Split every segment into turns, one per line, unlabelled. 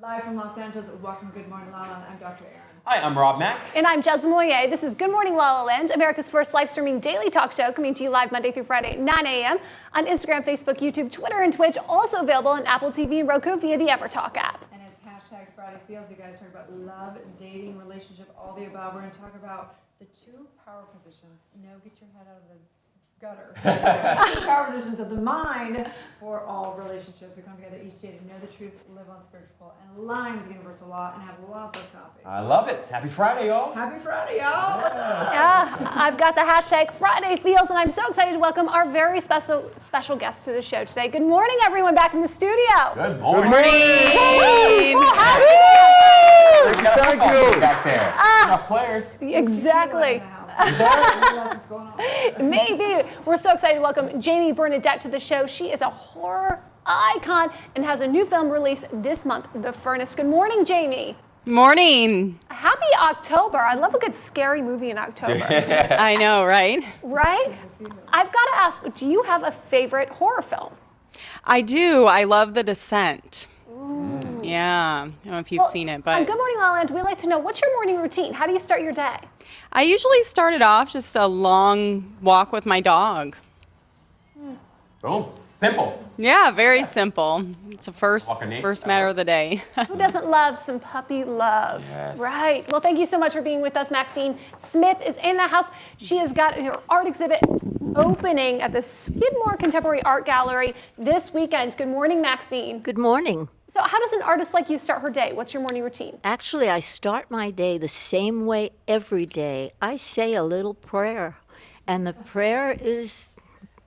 Live from Los Angeles, welcome to Good Morning La La Land. I'm Dr. Aaron.
Hi, I'm Rob Mack.
And I'm Jez Moyer. This is Good Morning La La Land, America's first live streaming daily talk show, coming to you live Monday through Friday at 9 a.m. on Instagram, Facebook, YouTube, Twitter, and Twitch. Also available on Apple TV and Roku via the EverTalk app.
And it's hashtag Friday Feels. You guys talk about love, dating, relationship, all the above. We're going to talk about the two power positions. No, get your head out of the gutter. Two power positions of the mind for all relationships. We come together each day to know the truth, live on spiritual, and align with universal law, and have lots of coffee.
I love it. Happy Friday, y'all.
Happy Friday, y'all.
Yeah, I've got the hashtag Friday Feels, and I'm so excited to welcome our very special guest to the show today. Good morning, everyone, back in the studio.
Good morning.
Thank you.
Back there. Enough players.
Exactly. Maybe. We're so excited to welcome Jamie Bernadette to the show. She is a horror icon and has a new film released this month, The Furnace. Good morning, Jamie.
Morning.
Happy October. I love a good scary movie in October.
I know, right?
Right? I've got to ask, do you have a favorite horror film?
I do. I love The Descent. Yeah. I don't know if you've seen it, but
On Good Morning La La Land, we like to know, what's your morning routine? How do you start your day?
I usually start it off just a long walk with my dog.
Boom. Simple.
Yeah, very simple. It's the first
Walk a knee.
matter of the day.
Who doesn't love some puppy love?
Yes.
Right. Well, thank you so much for being with us. Maxine Smith is in the house. She has got her art exhibit opening at the Skidmore Contemporary Art Gallery this weekend. Good morning, Maxine.
Good morning.
So how does an artist like you start her day? What's your morning routine?
Actually, I start my day the same way every day. I say a little prayer, and the prayer is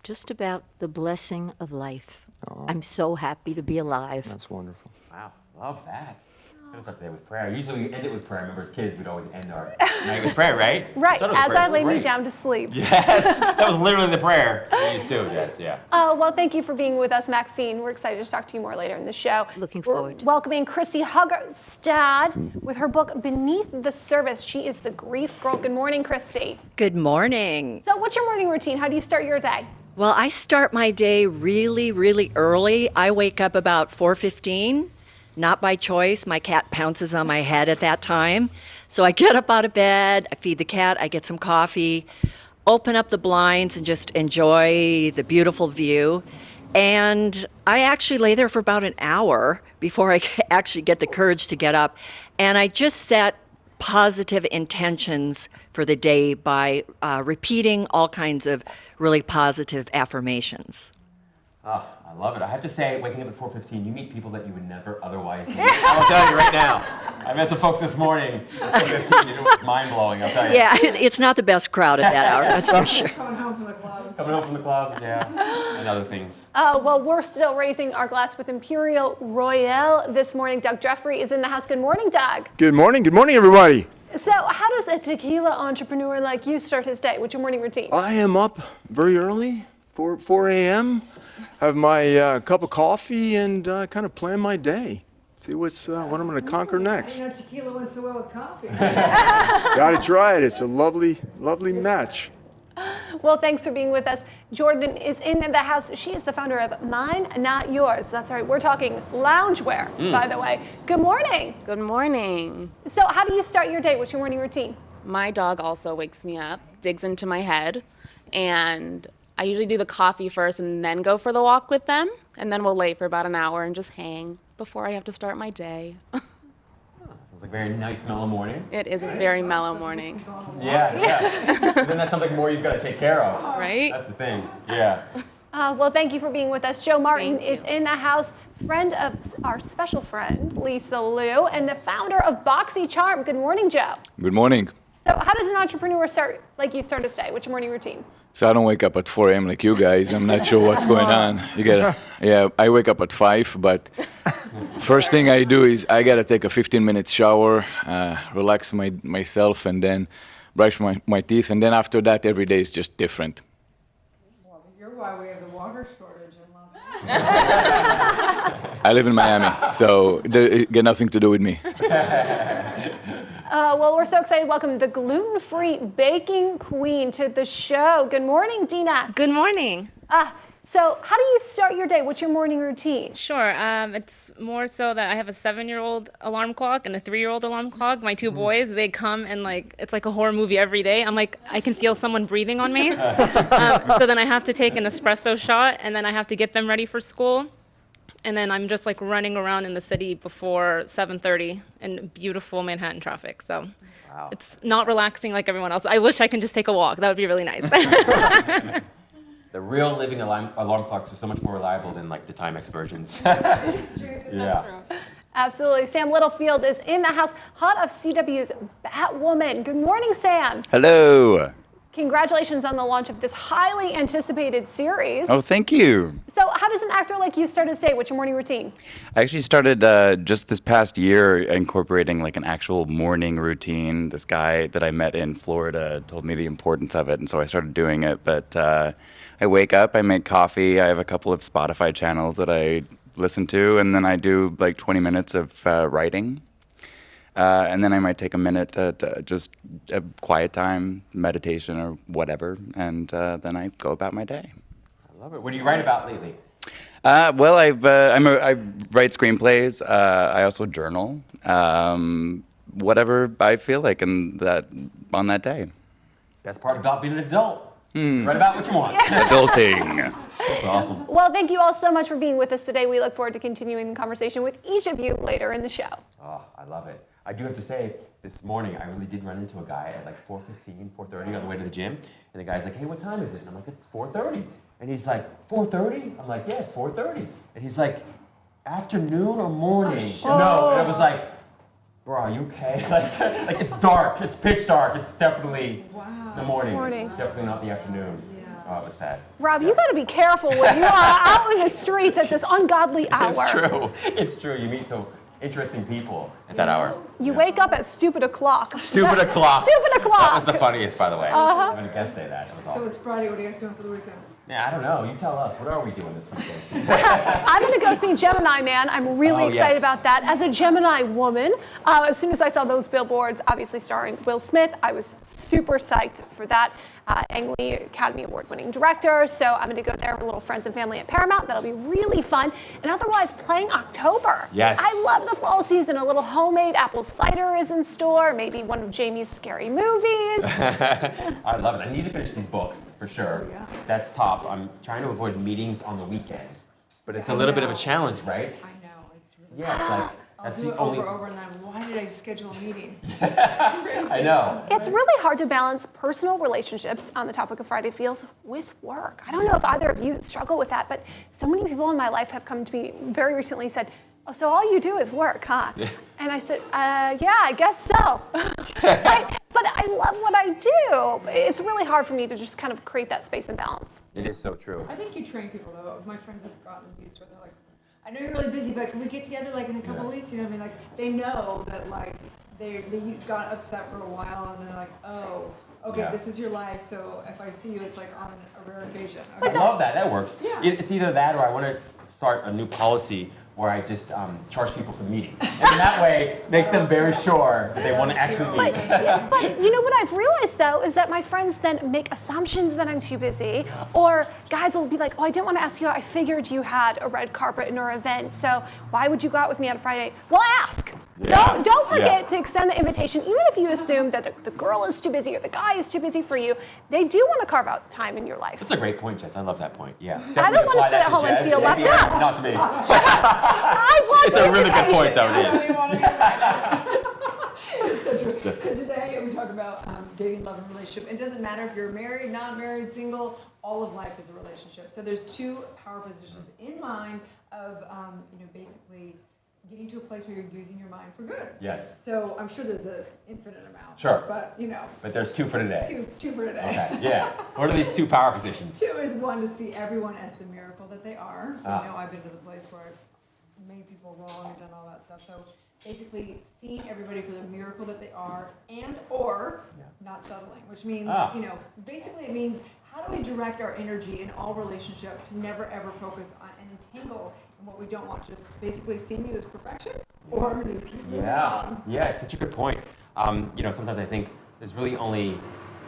just about the blessing of life. I'm so happy to be alive.
That's wonderful.
Wow. Love that. I'm going to start today with prayer. Usually we end it with prayer. I remember as kids, we'd always end our night with prayer, right?
Right,
Started with
as
prayer.
I
It was
lay me
great.
down to sleep.
Yes. That was literally the prayer. We used to, yes, yeah.
Well, thank you for being with us, Maxine. We're excited to talk to you more later in the show.
Looking
We're
forward.
welcoming Christy Huggerstad with her book, Beneath the Surface. She is the grief girl. Good morning, Christy.
Good morning.
So what's your morning routine? How do you start your day?
Well, I start my day really, really early. I wake up about 4:15, not by choice. My cat pounces on my head at that time. So I get up out of bed, I feed the cat, I get some coffee, open up the blinds and just enjoy the beautiful view. And I actually lay there for about an hour before I actually get the courage to get up. And I just set positive intentions for the day by repeating all kinds of really positive affirmations.
Oh, I love it. I have to say, waking up at 4:15, you meet people that you would never otherwise meet. I'll tell you right now. I met some folks this morning at 4:15. It was mind-blowing, I'll tell you.
Yeah, it's not the best crowd at that hour, that's for sure.
Coming home from the clubs.
Coming home from the clubs, yeah, and other things.
Well, we're still raising our glass with Imperial Royale this morning. Doug Jeffrey is in the house. Good morning, Doug.
Good morning, everybody.
So how does a tequila entrepreneur like you start his day? What's your morning routine?
I am up very early, 4 a.m., have my cup of coffee and kind of plan my day. See what I'm going to conquer next.
I know tequila went so well with coffee.
Got to try it. It's a lovely, lovely match.
Well, thanks for being with us. Jordan is in the house. She is the founder of Mine, Not Yours. That's right. We're talking loungewear, by the way. Good morning.
Good morning.
So how do you start your day? What's your morning routine?
My dog also wakes me up, digs into my head, and I usually do the coffee first and then go for the walk with them, and then we'll lay for about an hour and just hang before I have to start my day.
Sounds like a very nice, mellow morning.
It is a very mellow morning,
Yeah. But then that's something more you've got to take care of.
right?
That's the thing, yeah.
Well, thank you for being with us. Joe Martin
Thank you.
is in the house, friend of our special friend, Lisa Liu, and the founder of Boxy Charm. Good morning, Joe.
Good morning.
So how does an entrepreneur start, like you start his day? What's your morning routine?
So I don't wake up at 4 a.m. like you guys. I'm not sure what's going on. Yeah, I wake up at 5, but first thing I do is I gotta take a 15-minute shower, relax myself, and then brush my teeth. And then after that, every day is just different.
Well, you're why we have the water shortage in Los Angeles.
I live in Miami, so it got nothing to do with me.
Well, we're so excited to welcome the gluten-free baking queen to the show. Good morning, Dina.
Good morning.
So how do you start your day? What's your morning routine?
Sure. It's more so that I have a 7-year-old alarm clock and a 3-year-old alarm clock. My two boys, they come and it's like a horror movie every day. I'm like, I can feel someone breathing on me. So then I have to take an espresso shot, and then I have to get them ready for school. And then I'm just like running around in the city before 7:30 in beautiful Manhattan traffic. So it's not relaxing like everyone else. I wish I could just take a walk. That would be really nice.
The real living alarm clocks are so much more reliable than like the Timex versions.
It's true. It's not true.
Absolutely. Sam Littlefield is in the house, hot of CW's Batwoman. Good morning, Sam.
Hello.
Congratulations on the launch of this highly anticipated series.
Oh, thank you.
So how does an actor like you start his day? What's your morning routine?
I actually started just this past year incorporating like an actual morning routine. This guy that I met in Florida told me the importance of it, and so I started doing it. But I wake up, I make coffee, I have a couple of Spotify channels that I listen to, and then I do like 20 minutes of writing. And then I might take a minute to just a quiet time, meditation or whatever, and then I go about my day.
I love it. What do you write about lately?
Well, I write screenplays. I also journal. Whatever I feel like on that day.
Best part about being an adult. Write about what you want.
Adulting.
That's awesome.
Well, thank you all so much for being with us today. We look forward to continuing the conversation with each of you later in the show.
Oh, I love it. I do have to say, this morning, I really did run into a guy at like 4:15, 4:30 on the way to the gym. And the guy's like, hey, what time is it? And I'm like, it's 4:30. And he's like, 4:30? I'm like, yeah, 4:30. And he's like, afternoon or morning? No. And I was like, bro, are you okay? Like it's dark. It's pitch dark. It's definitely the morning. It's definitely not the afternoon. Oh, it was sad.
Rob, you got to be careful when you are out in the streets at this ungodly hour.
It's true. It's true. You meet so interesting people at that hour.
You wake up at stupid o'clock.
Stupid o'clock.
Stupid o'clock.
That was the funniest, by the way. I'm going to guess say that. It was awesome.
So it's Friday. What are you guys doing for the weekend?
Yeah, I don't know. You tell us. What are we doing this weekend?
I'm going to go see Gemini Man. I'm really excited about that. As a Gemini woman, as soon as I saw those billboards, obviously starring Will Smith, I was super psyched for that. Ang Lee, Academy Award-winning director. So I'm going to go there with little friends and family at Paramount. That'll be really fun. And otherwise, playing October.
Yes.
I love the fall season. A little homemade apple cider is in store. Maybe one of Jamie's scary movies.
I love it. I need to finish these books, for sure.
Yeah.
That's top. I'm trying to avoid meetings on the weekend. But it's a little bit of a challenge, right?
I know. It's really
Yeah, it's like,
I'll
that's
do
the
it
only...
over and then why did I schedule a meeting?
I know.
It's really hard to balance personal relationships on the topic of Friday Feels with work. I don't know if either of you struggle with that, but so many people in my life have come to me very recently and said, oh, so all you do is work, huh? Yeah. And I said, yeah, I guess so. Right? But I love what I do. It's really hard for me to just kind of create that space and balance.
It is so true.
I think you train people though. My friends have gotten used to it. They're like, I know you're really busy, but can we get together like in a couple weeks? You know what I mean? Like they know that like they got upset for a while and they're like, oh, okay, this is your life. So if I see you, it's like on a rare occasion. Okay.
I love that. That works.
Yeah.
It's either that or I want to start a new policy where I just charge people for meeting. And that way, makes them very sure that they want to actually meet.
But you know what I've realized though is that my friends then make assumptions that I'm too busy, or guys will be like, oh, I didn't want to ask you out. I figured you had a red carpet in our event, so why would you go out with me on Friday? Well, ask.
Yeah.
Don't forget to extend the invitation, even if you assume that the girl is too busy or the guy is too busy for you. They do want to carve out time in your life.
That's a great point, Jess. I love that point. Yeah.
I don't want to sit at home and feel left out.
Not to me.
I want
It's a really good point, though.
I
It
really
is.
want to get back. So today we talk about dating, love, and relationship. It doesn't matter if you're married, not married, single. All of life is a relationship. So there's two power positions in mind of basically getting to a place where you're using your mind for good.
Yes.
So I'm sure there's an infinite amount.
Sure.
But
But there's two for today.
two for today.
Okay. Yeah. What are these two power positions?
Two is one to see everyone as the miracle that they are. So I've been to the place where I've made people wrong and done all that stuff. So basically seeing everybody for the miracle that they are and or not settling, which means, basically it means how do we direct our energy in all relationship to never ever focus on and entangle in what we don't want, just basically seeing you as perfection or just keep moving on.
Yeah, it's such a good point. Sometimes I think there's really only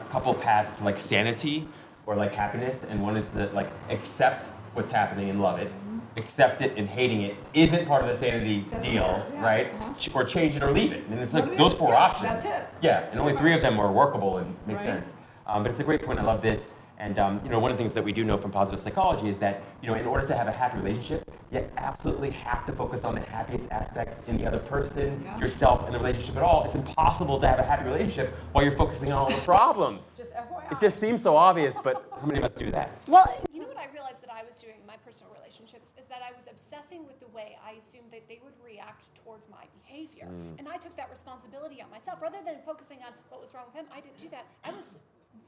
a couple paths to like sanity or like happiness, and one is to like accept what's happening and love it. Accept it and hating it isn't part of the sanity deal, right? Or change it or leave it. And it's like those four options.
That's it.
Yeah, and only 3 of them are workable and make sense. But it's a great point. I love this. And one of the things that we do know from positive psychology is that in order to have a happy relationship, you absolutely have to focus on the happiest aspects in the other person, yourself, and the relationship at all. It's impossible to have a happy relationship while you're focusing on all the problems.
Just FYI.
It just seems so obvious, but how many of us do that?
Well, you know what I realized that I was doing in my personal relationships is that I was obsessing with the way I assumed that they would react towards my behavior. And I took that responsibility on myself. Rather than focusing on what was wrong with them, I didn't do that. I was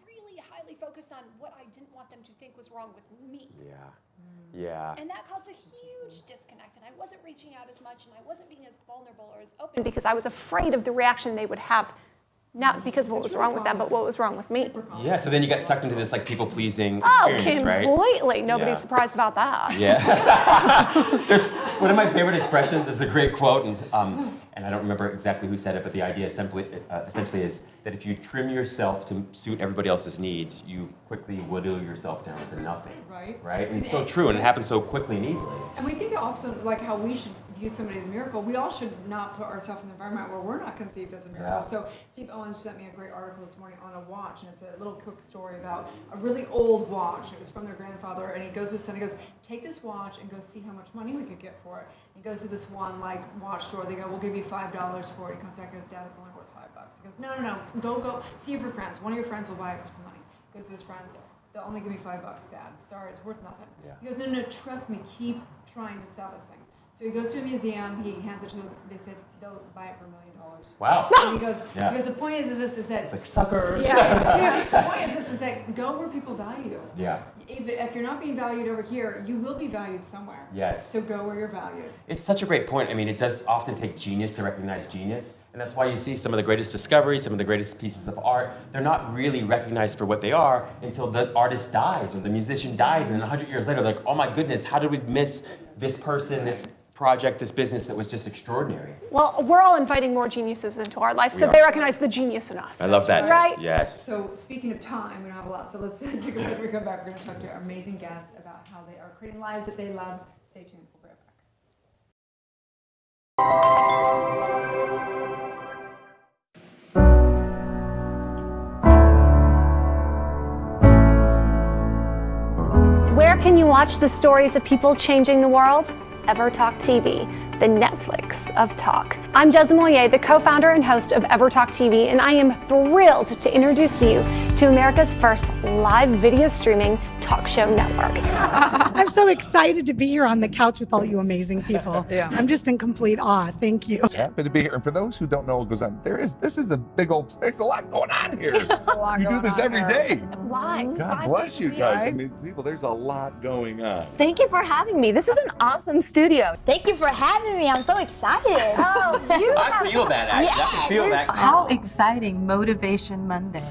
really highly focused on what I didn't want them to think was wrong with me.
Yeah.
And that caused a huge disconnect. And I wasn't reaching out as much and I wasn't being as vulnerable or as open because I was afraid of the reaction they would have. Not because of what was wrong with them, but what was wrong with me.
Yeah, so then you get sucked into this like people-pleasing
Oh,
experience, right?
completely. Nobody's
Yeah.
surprised about that.
Yeah. There's one of my favorite expressions is a great quote, and I don't remember exactly who said it, but the idea essentially is that if you trim yourself to suit everybody else's needs, you quickly whittle yourself down to nothing. Right? And it's so true, and it happens so quickly and easily.
And we think often like how we should view somebody as a miracle. We all should not put ourselves in an environment where we're not conceived as a miracle.
Yeah.
So Steve Owens sent me a great article this morning on a watch, and it's a little quick story about a really old watch. It was from their grandfather, and he goes to his son, he goes, take this watch and go see how much money we could get for it. He goes to this one like watch store, they go, we'll give you $5 for it. He comes back and goes, Dad, it's only worth $5. He goes, no, go see if your friends. One of your friends will buy it for some money. Goes to his friends, they'll only give me $5, Dad. Sorry, it's worth nothing.
Yeah.
He goes, no, trust me, keep trying to sell this thing. So he goes to a museum, he hands it to them, they said they'll buy it for $1 million.
Wow.
And he goes, the point is that
It's like suckers.
the point is that go where people value you.
Yeah.
If you're not being valued over here, you will be valued somewhere.
Yes.
So go where you're valued.
It's such a great point. I mean, it does often take genius to recognize genius. And that's why you see some of the greatest discoveries, some of the greatest pieces of art, they're not really recognized for what they are until the artist dies or the musician dies. And then 100 years later, they're like, oh my goodness, how did we miss this person, this project, this business that was just extraordinary?
Well, we're all inviting more geniuses into our life, so
We
they
are.
recognize the genius in us.
I love that.
Right?
Yes.
So speaking of time, we don't have a lot. So let's take a break. When we come back, we're going to talk to our amazing guests about how they are creating lives that they love. Stay tuned. We'll be right back.
Where can you watch the stories of people changing the world? EverTalk TV, the Netflix of talk. I'm Jezza Moyer, the co-founder and host of EverTalk TV, and I am thrilled to introduce you to America's first live video streaming talk show network.
I'm so excited to be here on the couch with all you amazing people. I'm just in complete awe. Thank you.
Happy to be here. And for those who don't know what goes on, this is a big old, there's a lot going on here. You do this every day.
Live.
God bless you guys. I mean, people, there's a lot going on.
Thank you for having me. This is an awesome studio.
Thank you for having me. I'm so excited.
Oh, you
I feel that, actually. I can feel that.
How exciting Motivation Monday.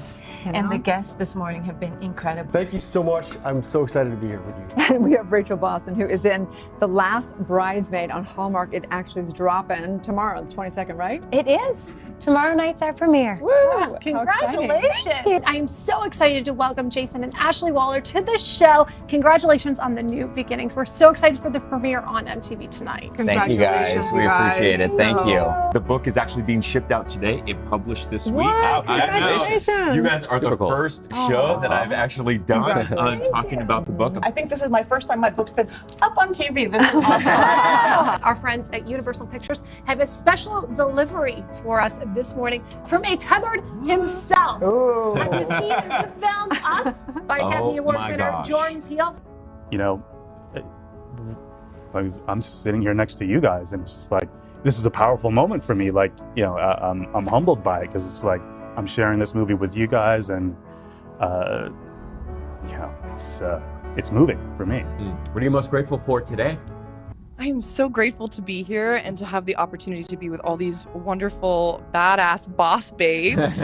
And the guests this morning have been incredible.
Thank you so much. I'm so excited to be here with you.
And we have Rachel Boston, who is in The Last Bridesmaid on Hallmark. It actually is dropping tomorrow, the 22nd, right?
It is. Tomorrow night's our premiere.
Woo!
Congratulations! I'm so excited to welcome Jason and Ashley Waller to the show. Congratulations on the new beginnings. We're so excited for the premiere on MTV tonight.
Thank you guys. We appreciate it. Thank you.
The book is actually being shipped out today. It published this week.
What?
Congratulations. You guys are the first show that I've actually done talking about the book.
I think this is my first time my book's been up on TV. This is awesome.
Our friends at Universal Pictures have a special delivery for us this morning from a tethered himself.
Ooh.
Have you seen the film Us by Academy Award winner Jordan Peele?
You know, I'm sitting here next to you guys, and it's just like, this is a powerful moment for me. Like, you know, I'm humbled by it because it's like I'm sharing this movie with you guys, and you know, it's moving for me.
What are you most grateful for today?
I am so grateful to be here and to have the opportunity to be with all these wonderful, badass boss babes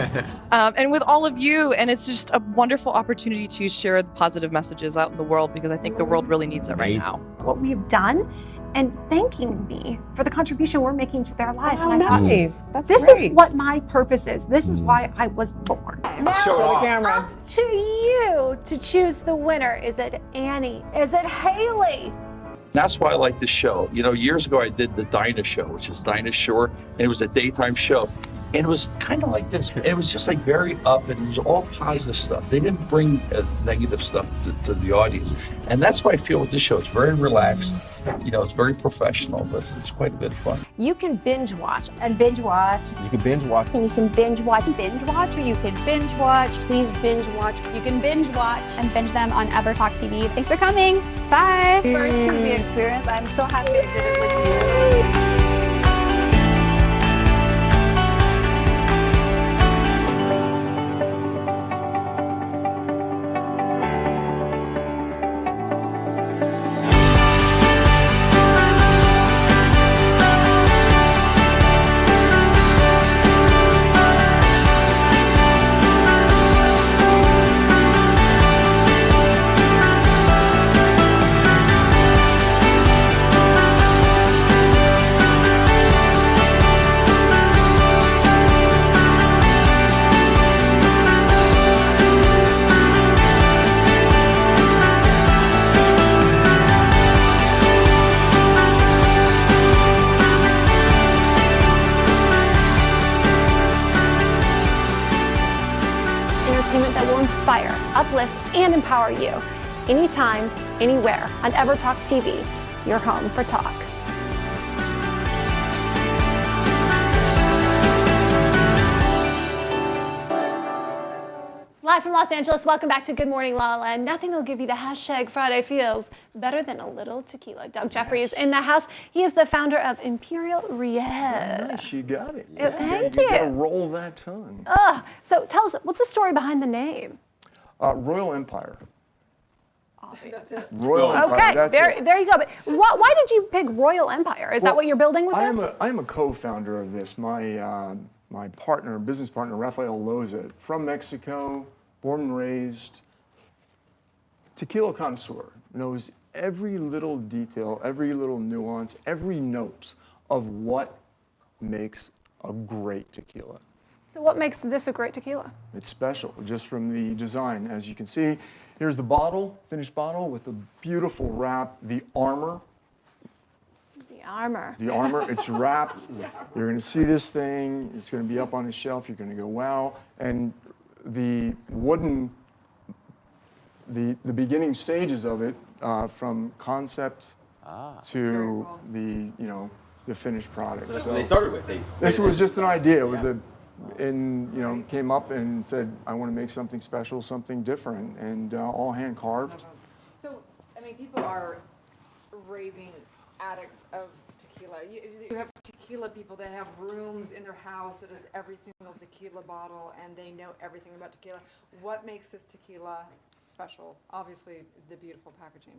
and with all of you. And it's just a wonderful opportunity to share the positive messages out in the world because I think the world really needs it right now.
What we've done and thanking me for the contribution we're making to their lives.
Oh,
And I thought,
nice. That's
this
great.
is what my purpose is. This is why I was born. Now,
Show the camera.
up to you to choose the winner. Is it Annie? Is it Haley?
That's why I like this show. You know, years ago I did the Dinah show, which is Dinah Shore, and it was a daytime show. And it was kind of like this. It was just like very up, and it was all positive stuff. They didn't bring negative stuff to the audience. And that's what I feel with this show. It's very relaxed. You know, it's very professional, but it's quite a bit of fun.
You can binge watch and binge watch.
You can binge watch.
And you can binge watch. Binge watch, or you can binge watch. Please binge watch.
You can binge watch and binge them on EverTalk TV. Thanks for coming. Bye.
First TV experience. I'm so happy I did it with you.
Entertainment that will inspire, uplift, and empower you. Anytime, anywhere on EverTalk TV, your home for talk. Live from Los Angeles, welcome back to Good Morning La La Land. Nothing will give you the hashtag Friday feels better than a little tequila. Doug Jeffrey is in the house. He is the founder of Imperial Riel.
Nice, you got it.
Thank
You gotta
you.
roll that tongue.
So tell us, what's the story behind the name?
Royal Empire.
That's it.
Royal Empire.
Okay,
That's
there,
it.
there you go. But why did you pick Royal Empire? Is that
Well,
what you're building with
I
this?
am a co-founder of this. My partner, business partner, Rafael Loza, from Mexico, born and raised, tequila connoisseur, knows every little detail, every little nuance, every note of what makes a great tequila.
So what makes this a great tequila?
It's special, just from the design. As you can see, here's the bottle, finished bottle with a beautiful wrap, the armor.
The armor.
The armor, it's wrapped. You're gonna see this thing, it's gonna be up on a shelf, you're gonna go, wow. And the wooden, the beginning stages of it, from concept to the finished product.
So that's what they started with.
This was just an idea. It was came up and said, I want to make something special, something different, and all hand carved.
So, I mean, people are raving addicts of tequila. You have tequila people that have rooms in their house that is every single tequila bottle, and they know everything about tequila. What makes this tequila special? Obviously, the beautiful packaging.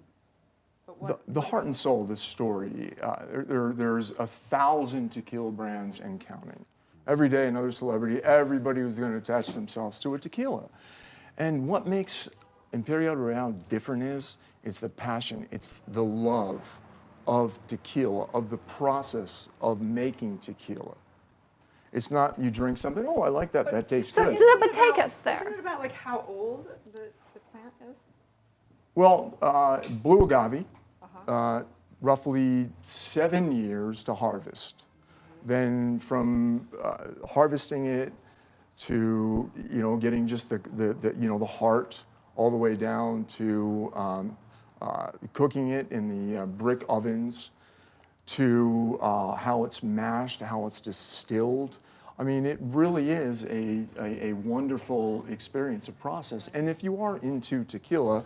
But
The heart and soul of this story, there's 1,000 tequila brands and counting. Every day, another celebrity, everybody was going to attach themselves to a tequila. And what makes Imperial Riel different is, it's the passion, it's the love of tequila, of the process of making tequila. It's not you drink something, oh, I like that, that tastes good.
But take us there.
Isn't it about like how old the plant is?
Well, blue agave, roughly 7 years to harvest. Then from harvesting it to getting just the heart all the way down to cooking it in the brick ovens, to how it's mashed, how it's distilled. I mean, it really is a wonderful experience, a process. And if you are into tequila,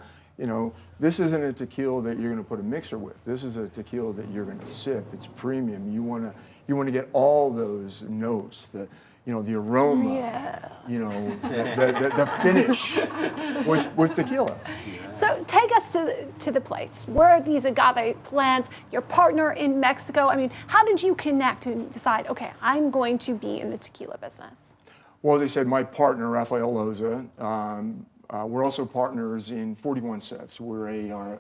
this isn't a tequila that you're going to put a mixer with. This is a tequila that you're going to sip. It's premium. You want to get all those notes, the aroma, the finish with tequila.
So take us to the place. Where are these agave plants? Your partner in Mexico. I mean, how did you connect and decide, okay, I'm going to be in the tequila business?
Well, as I said, my partner, Rafael Loza, we're also partners in 41 Sets. We're a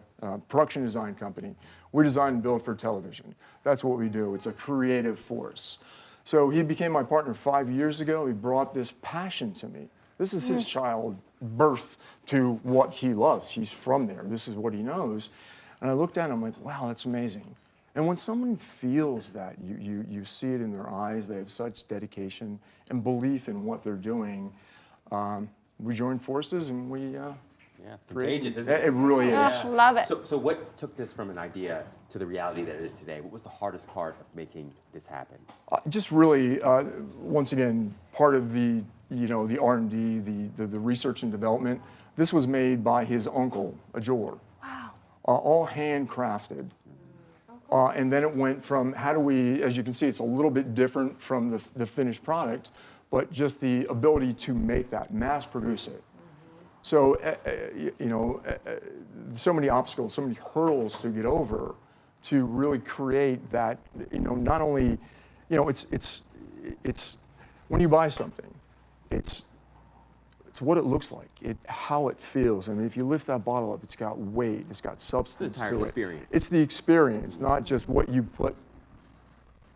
production design company. We design and build for television. That's what we do. It's a creative force. So he became my partner 5 years ago. He brought this passion to me. This is his child birth to what he loves. He's from there. This is what he knows. And I looked at him, I'm like, wow, that's amazing. And when someone feels that, you see it in their eyes, they have such dedication and belief in what they're doing. We joined forces and we
it's contagious, isn't it?
It really is.
Yeah. Love it.
So what took this from an idea to the reality that it is today? What was the hardest part of making this happen?
Just really, once again, part of the the R&D, the research and development. This was made by his uncle, a jeweler.
Wow.
All handcrafted. And then it went from how do we, as you can see, it's a little bit different from the finished product, but just the ability to make that, mass produce it. So, so many obstacles, so many hurdles to get over to really create that, not only, it's when you buy something, it's what it looks like, how it feels. I mean, if you lift that bottle up, it's got weight, it's got substance
the entire
to it.
experience.
It's the experience, not just what you put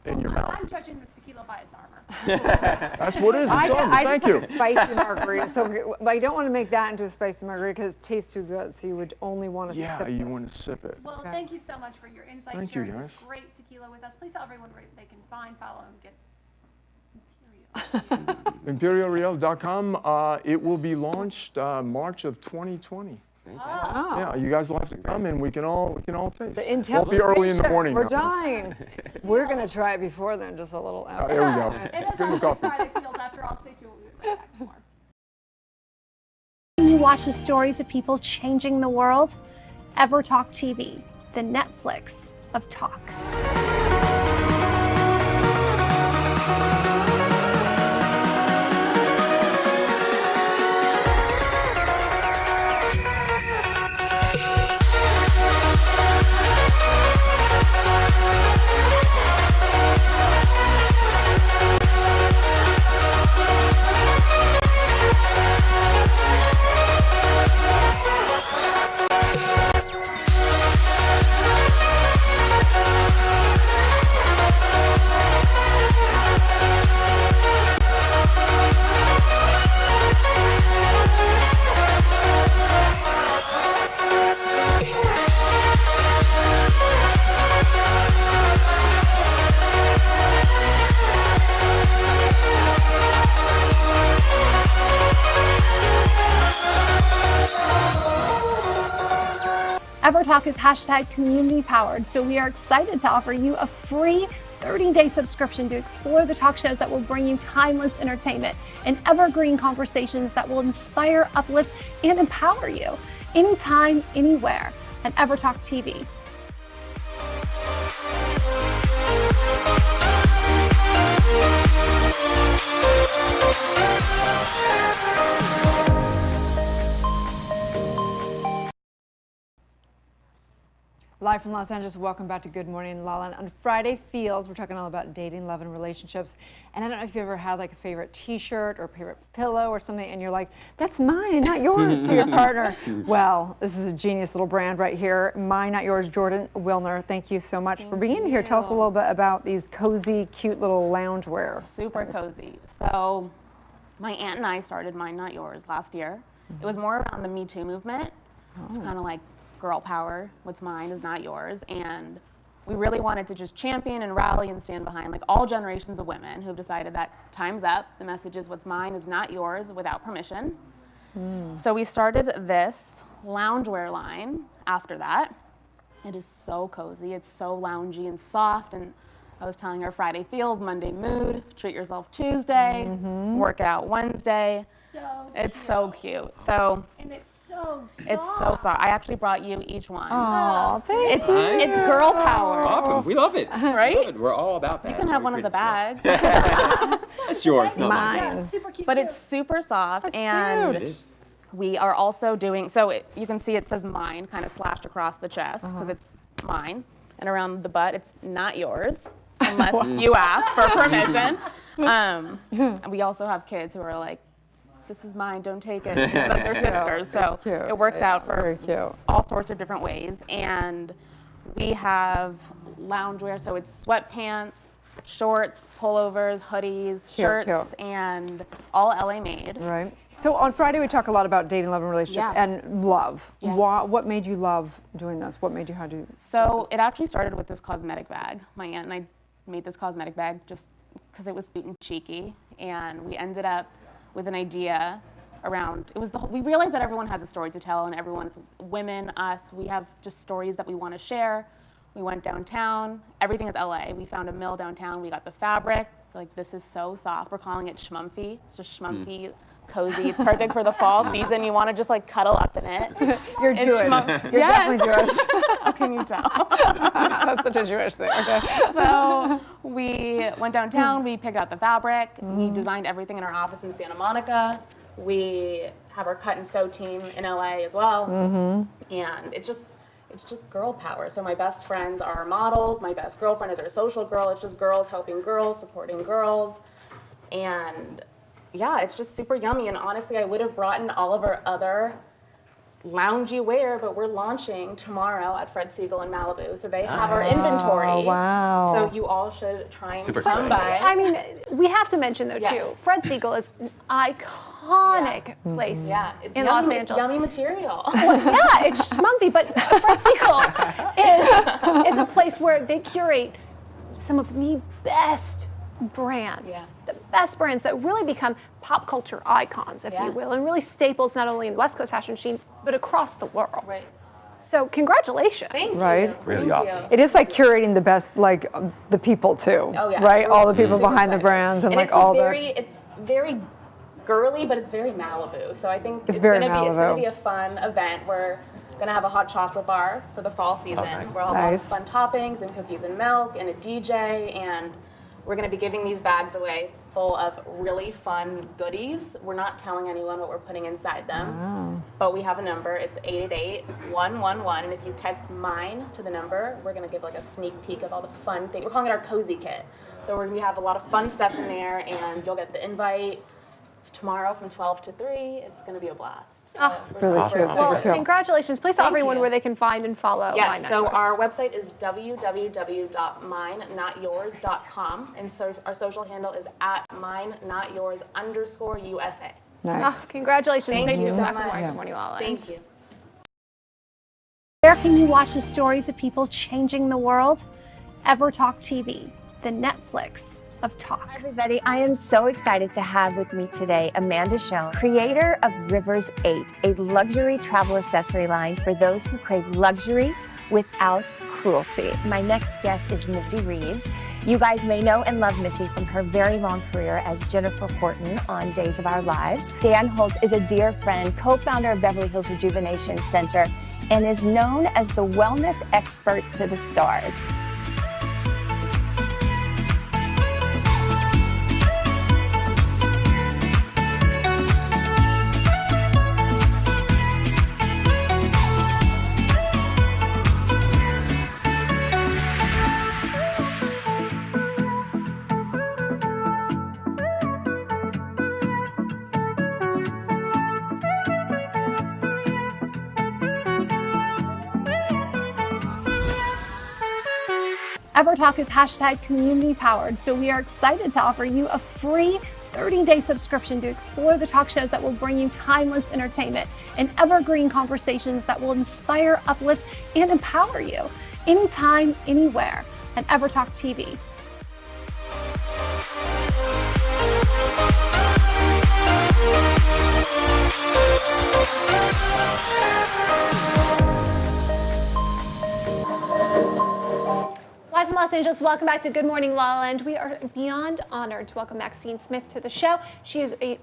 in your mouth.
I'm judging this tequila by its armor.
That's what it is. It's armor.
I
Thank
just
you.
like a spicy margarita. So, but I don't want to make that into a spicy margarita because it tastes too good. So you would only want to sip
you
this.
want to sip it.
Well, thank you so much for your insight,
Thank you,
sharing this
guys.
great tequila with us. Please tell everyone where they can find, follow, and get
ImperialReal.com. It will be launched March of 2020.
Wow.
Yeah, you guys will have to come and we can all taste.
The intel.
Won't be early in the morning.
We're
though.
dying. We're going to try it before then, just a little after.
There we go.
It is
Good
actually
coffee.
Friday Feels. After all, stay tuned. We'll be right back with more. You watch the stories of people changing the world? EverTalk TV, the Netflix of talk. EverTalk is hashtag community powered, so we are excited to offer you a free 30-day subscription to explore the talk shows that will bring you timeless entertainment and evergreen conversations that will inspire, uplift, and empower you anytime, anywhere at EverTalk TV.
Live from Los Angeles, welcome back to Good Morning La La Land. On Friday Feels, we're talking all about dating, love, and relationships. And I don't know if you ever had like a favorite t-shirt or a favorite pillow or something, and you're like, that's mine and not yours to your partner. Well, this is a genius little brand right here. Mine, not yours, Jordan Wilner. Thank you so much for being here. Tell us a little bit about these cozy, cute little loungewear.
Super cozy. So my aunt and I started Mine Not Yours last year. It was more around the Me Too movement. It's kind of like girl power, what's mine is not yours. And we really wanted to just champion and rally and stand behind like all generations of women who've decided that time's up. The message is what's mine is not yours without permission. So we started this loungewear line after that. It is so cozy, it's so loungy and soft and I was telling her Friday feels, Monday mood, treat yourself Tuesday, workout Wednesday. It's so cute. So
And it's so soft.
it's so soft. I actually brought you each one.
Oh, thank you.
It's girl power.
Awesome. We love it.
Right?
We love it. We're all about that.
You can have one of the bags.
That's yours, not
Mine.
Yeah, super cute
But
too.
it's super soft.
It
And
is.
we are also doing, you can see it says mine kind of slashed across the chest because it's mine. And around the butt, it's not yours unless you ask for permission. And we also have kids who are like, this is mine, don't take it. Because they're sisters. So it works out for all sorts of different ways. And we have loungewear, so it's sweatpants, shorts, pullovers, hoodies, shirts, and all LA made.
Right. So on Friday we talk a lot about dating, love, and relationship, and love.
Yeah.
What made you love doing this? What made you how to?
So it actually started with this cosmetic bag. My aunt and I made this cosmetic bag just because it was cute and cheeky, and we ended up with an idea around, we realized that everyone has a story to tell, and everyone's women, us, we have just stories that we want to share. We went downtown, everything is LA. We found a mill downtown, we got the fabric, like this is so soft. We're calling it schmumpy. It's just schmumpy, cozy. It's perfect for the fall season. You want to just like cuddle up in it.
You're Jewish. You're definitely Jewish.
How can you tell?
That's such a Jewish thing. Okay.
So we went downtown, we picked out the fabric, we designed everything in our office in Santa Monica. We have our cut and sew team in LA as well. And it's just girl power. So my best friends are models, my best girlfriend is our social girl. It's just girls helping girls, supporting girls. And yeah, it's just super yummy. And honestly, I would have brought in all of our other loungy wear, but we're launching tomorrow at Fred Siegel in Malibu. So they have our inventory.
Oh, wow.
So you all should try and
Super
come
exciting.
by.
I mean, we have to mention though too,
Yes.
Fred Siegel is an iconic place
It's
in
yummy,
Los Angeles.
Yummy material.
Well, yeah, it's schmumpy, but Fred Siegel is a place where they curate some of the best brands, the best brands that really become pop culture icons, if you will, and really staples not only in the West Coast fashion scene, but across the world.
Right.
So congratulations.
Thanks.
Right.
Really awesome.
It is like curating the best, like the people too.
Oh, yeah.
Right. All the people
Super
behind the
exciting.
brands and like
it's
all
it's very girly, but it's very Malibu. So I think
It's very
gonna
Malibu.
be a fun event. We're gonna have a hot chocolate bar for the fall season. We're all
Nice.
fun toppings and cookies and milk and a DJ, and we're gonna be giving these bags away full of really fun goodies. We're not telling anyone what we're putting inside them, but we have a number. It's 888-111, and if you text mine to the number, we're gonna give like a sneak peek of all the fun things. We're calling it our cozy kit. So we have a lot of fun stuff in there, and you'll get the invite. It's tomorrow from 12 to 3. It's gonna be a blast.
Oh,
We're
really
super
cute,
excited.
super cool.
Congratulations. Please tell
Thank
everyone
you.
where they can find and follow
Yes,
Mine
so
Not Yours.
our website is www.minenotyours.com, and so our social handle is @minenotyours_USA.
Nice.
Congratulations.
Thank
Stay
you
tuned
so
back for
much.
more Good Morning La La Land.
Thank you.
Where can you watch the stories of people changing the world? EverTalk TV, the Netflix of talk.
Hi everybody, I am so excited to have with me today Amanda Schoen, creator of Rivers 8, a luxury travel accessory line for those who crave luxury without cruelty. My next guest is Missy Reeves. You guys may know and love Missy from her very long career as Jennifer Horton on Days of Our Lives. Dan Holtz is a dear friend, co-founder of Beverly Hills Rejuvenation Center, and is known as the wellness expert to the stars.
EverTalk is #community powered, so we are excited to offer you a free 30-day subscription to explore the talk shows that will bring you timeless entertainment and evergreen conversations that will inspire, uplift, and empower you anytime, anywhere at EverTalk TV. Live from Los Los Angeles. Welcome back to Good Morning La La Land. We are beyond honored to welcome Maxine Smith to the show. She is a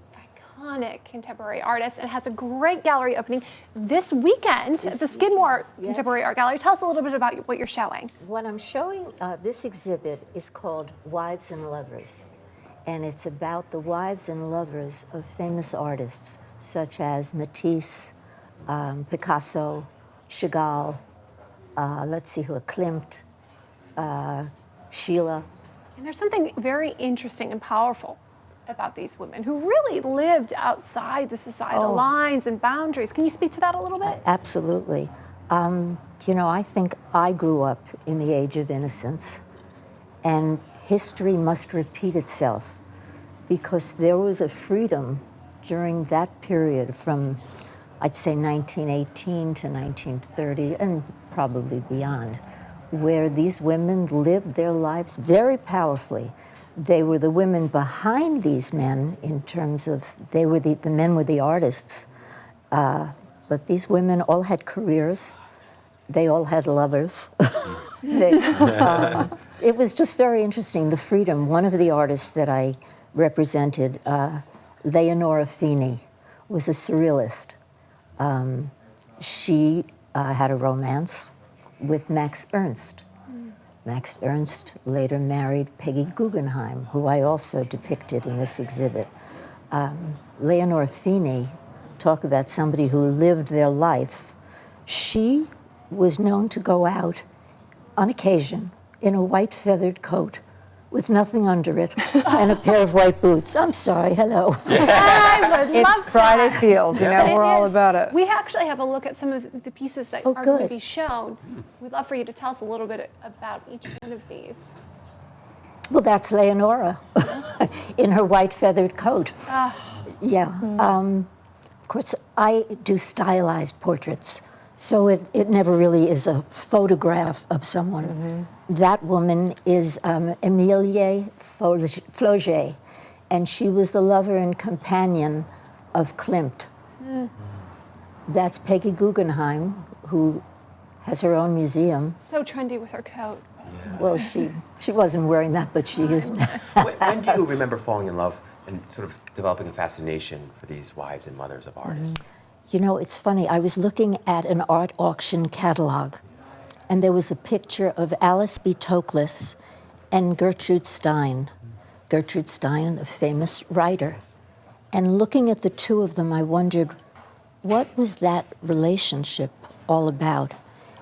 iconic contemporary artist and has a great gallery opening this weekend at the Skidmore Contemporary Art Gallery. Tell us a little bit about what you're showing.
What I'm showing, this exhibit is called Wives and Lovers, and it's about the wives and lovers of famous artists such as Matisse, Picasso, Chagall, let's see who, Klimt, Sheila.
And there's something very interesting and powerful about these women who really lived outside the societal lines and boundaries. Can you speak to that a little bit?
Absolutely. You know, I think I grew up in the age of innocence, and history must repeat itself because there was a freedom during that period from, I'd say, 1918 to 1930, and probably beyond, where these women lived their lives very powerfully. They were the women behind these men in terms of, they were the men were the artists, but these women all had careers. They all had lovers. It was just very interesting, the freedom. One of the artists that I represented, Leonora Fini, was a surrealist. She had a romance with Max Ernst. Max Ernst later married Peggy Guggenheim, who I also depicted in this exhibit. Leonora Fini, talk about somebody who lived their life. She was known to go out on occasion in a white feathered coat with nothing under it and a pair of white boots. I'm sorry, hello.
I would love
Friday
that.
feels, you know,
It
we're all
is.
about it.
We actually have a look at some of the pieces that are going to
good.
be shown. We'd love for you to tell us a little bit about each one of these.
Well, that's Leonora in her white feathered coat. Yeah. Of course, I do stylized portraits, so it never really is a photograph of someone. That woman is Emilie Flaugier, and she was the lover and companion of Klimt. That's Peggy Guggenheim, who has her own museum.
So trendy with her coat.
Well, she wasn't wearing that, but she is.
When do you remember falling in love and sort of developing a fascination for these wives and mothers of artists?
You know, it's funny. I was looking at an art auction catalog, and there was a picture of Alice B. Toklas and Gertrude Stein. Gertrude Stein, a famous writer. And looking at the two of them, I wondered, what was that relationship all about?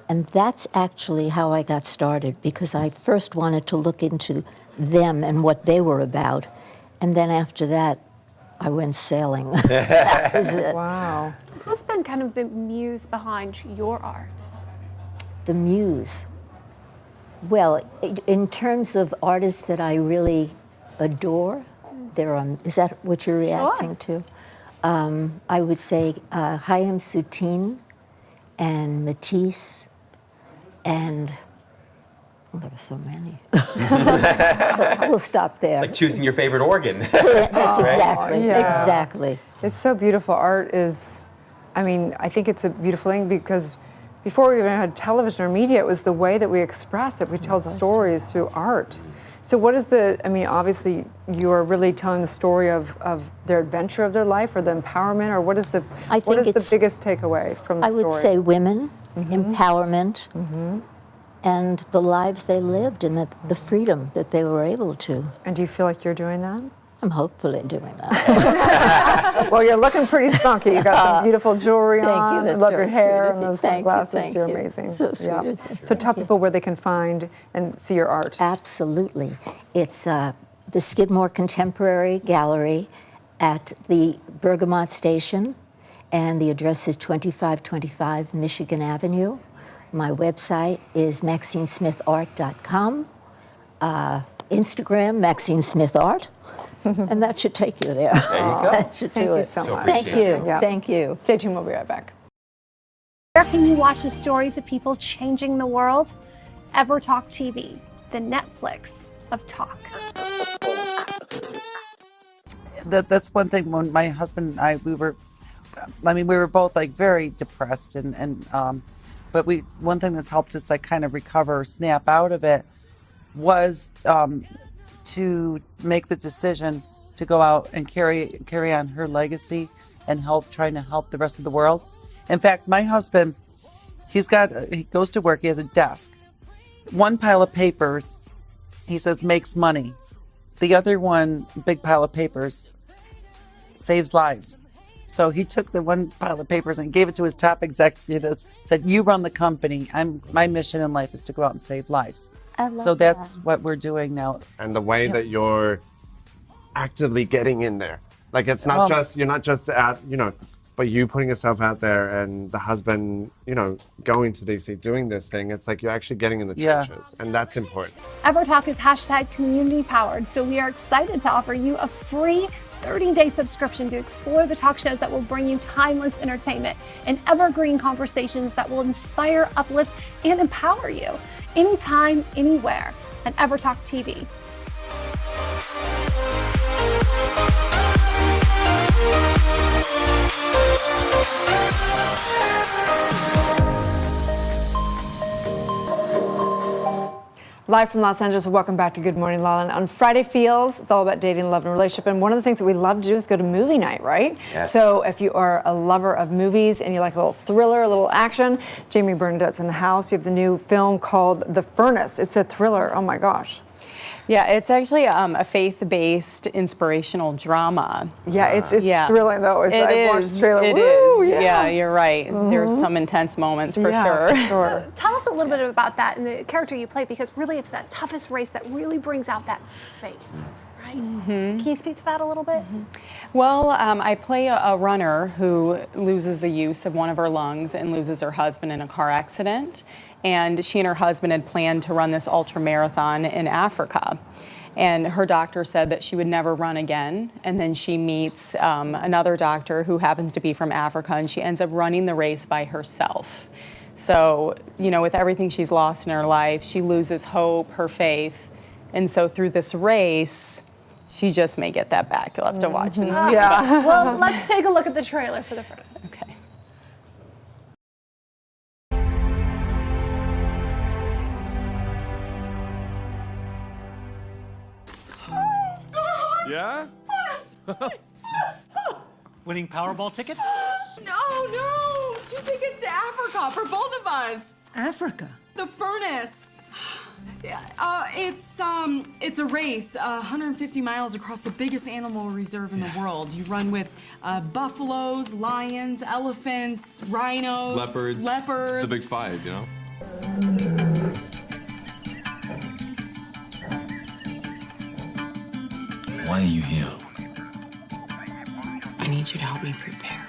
And that's actually how I got started, because I first wanted to look into them and what they were about. And then after that, I went sailing. That was it.
Wow.
Who's been kind of the muse behind your art?
The muse. Well, in terms of artists that I really adore, is that what you're reacting to? I would say Chaim Soutine and Matisse, and there were so many. We'll stop there.
It's like choosing your favorite organ.
That's exactly,
Yeah.
exactly.
It's so beautiful. Art is, I mean, I think it's a beautiful thing because before we even had television or media, it was the way that we express it. We tell stories through art. So what is I mean, obviously you are really telling the story of their adventure of their life or the empowerment, or what is the biggest takeaway from the story?
I would say women, empowerment, and the lives they lived and the freedom that they were able to.
And do you feel like you're doing that?
I'm hopefully doing that.
Well, you're looking pretty spunky. You got some beautiful jewelry
Thank
on.
you. That's
I love your
very
hair
sweet of
and
you.
those
Thank you,
glasses.
thank
You're
you.
amazing.
So sweet of you.
So tell people where they can find and see your art.
Absolutely. It's the Skidmore Contemporary Gallery at the Bergamot Station, and the address is 2525 Michigan Avenue. My website is maxinesmithart.com. Instagram, Maxine Smith Art. And that should take you there.
There you go.
That should
Thank
do
you
it.
so much.
Thank you.
Yeah.
Thank you.
Stay tuned. We'll be right back.
Where can you watch the stories of people changing the world? EverTalk TV, the Netflix of talk.
That's one thing. When my husband and I, we were both like very depressed, but one thing that's helped us like kind of recover, snap out of it, was to make the decision to go out and carry on her legacy and trying to help the rest of the world. In fact, my husband, he goes to work, he has a desk. One pile of papers, he says, makes money. The other one, big pile of papers, saves lives. So he took the one pile of papers and gave it to his top executives, said, you run the company. My mission in life is to go out and save lives. So that's what we're doing now.
And the way that you're actively getting in there. Like, it's not you're not just at, but you putting yourself out there and the husband, going to DC, doing this thing, it's like you're actually getting in the trenches, and that's important.
EverTalk is hashtag community powered, so we are excited to offer you a free 30-day subscription to explore the talk shows that will bring you timeless entertainment and evergreen conversations that will inspire, uplift, and empower you anytime, anywhere at EverTalk TV.
Live from Los Angeles, welcome back to Good Morning La La Land. On Friday Feels, it's all about dating, love, and relationship. And one of the things that we love to do is go to movie night, right?
Yes.
So if you are a lover of movies and you like a little thriller, a little action, Jamie Bernadette's in the house. You have the new film called The Furnace. It's a thriller. Oh my gosh.
Yeah, it's actually a faith-based inspirational drama.
Yeah, it's thrilling though. I watched the trailer.
It
Woo,
is.
yeah.
Yeah, you're right. There's some intense moments for sure.
So tell us a little bit about that and the character you play, because really it's that toughest race that really brings out that faith, right? Can you speak to that a little bit?
Well, I play a runner who loses the use of one of her lungs and loses her husband in a car accident. And she and her husband had planned to run this ultra marathon in Africa. And her doctor said that she would never run again. And then she meets another doctor who happens to be from Africa, and she ends up running the race by herself. So, with everything she's lost in her life, she loses hope, her faith. And so through this race, she just may get that back. You'll have to watch and see.
Yeah. Well, let's take a look at the trailer for The Furnace.
Okay.
Yeah?
Winning Powerball ticket?
No, 2 tickets to Africa for both of us.
Africa.
The Furnace. It's a race, 150 miles across the biggest animal reserve in the world. You run with buffaloes, lions, elephants, rhinos,
Leopards. The big 5,
Why are you here?
I need you to help me prepare.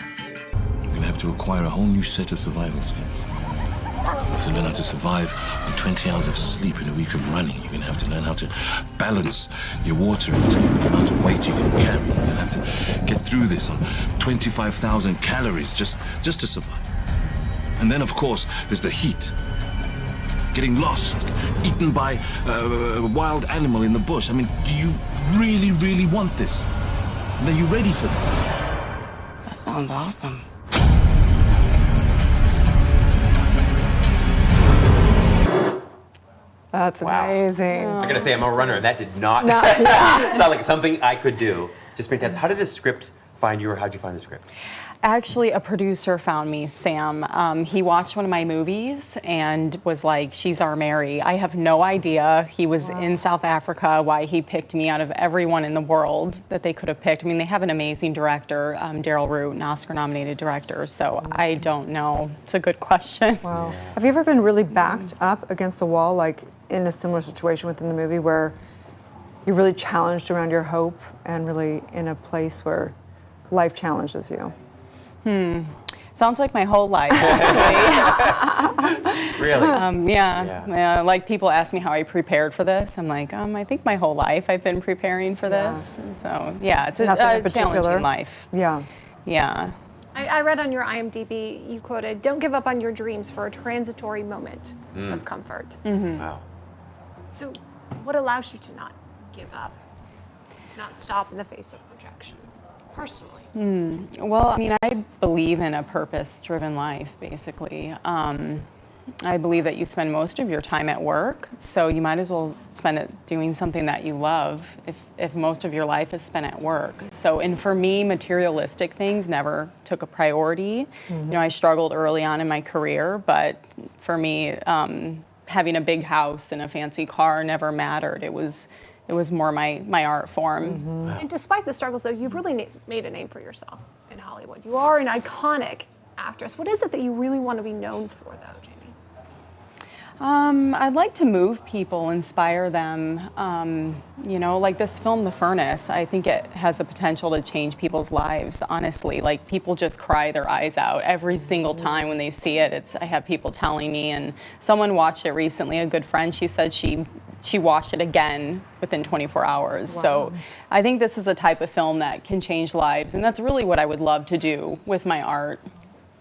You're gonna have to acquire a whole new set of survival skills. You have to learn how to survive on 20 hours of sleep in a week of running. You're gonna have to learn how to balance your water intake with the amount of weight you can carry. You're gonna have to get through this on 25,000 calories just to survive. And then, of course, there's the heat. Getting lost, eaten by a wild animal in the bush. I mean, do you really, really want this? And are you ready for that?
That sounds awesome.
That's amazing.
I gotta say, I'm a runner. That did not sound like something I could do. Just fantastic. How did this script find you, or how'd you find the script?
Actually, a producer found me, Sam. He watched one of my movies and was like, she's our Mary. I have no idea. He was in South Africa, why he picked me out of everyone in the world that they could have picked. I mean, they have an amazing director, Daryl Root, an Oscar-nominated director, so I don't know. It's a good question.
Wow. Have you ever been really backed up against the wall, like in a similar situation within the movie where you're really challenged around your hope and really in a place where life challenges you?
Sounds like my whole life, actually.
Really?
Yeah. Like, people ask me how I prepared for this. I'm like, I think my whole life I've been preparing for this. So, yeah, it's a challenging life.
Yeah.
Yeah.
I read on your IMDb, you quoted, "Don't give up on your dreams for a transitory moment of comfort."
Wow.
So what allows you to not give up, to not stop in the face of rejection, personally?
Well, I mean, I believe in a purpose-driven life, basically. I believe that you spend most of your time at work, so you might as well spend it doing something that you love if most of your life is spent at work. So, and for me, materialistic things never took a priority. You know, I struggled early on in my career, but for me, having a big house and a fancy car never mattered. It was more my art form.
And despite the struggles, though, you've really made a name for yourself in Hollywood. You are an iconic actress. What is it that you really want to be known for, though, Jamie?
I'd like to move people, inspire them. You know, like this film, The Furnace, I think it has the potential to change people's lives, honestly. Like, people just cry their eyes out every single time when they see it. I have people telling me, and someone watched it recently, a good friend, she said she watched it again within 24 hours.
Wow.
So I think this is a type of film that can change lives, and that's really what I would love to do with my art.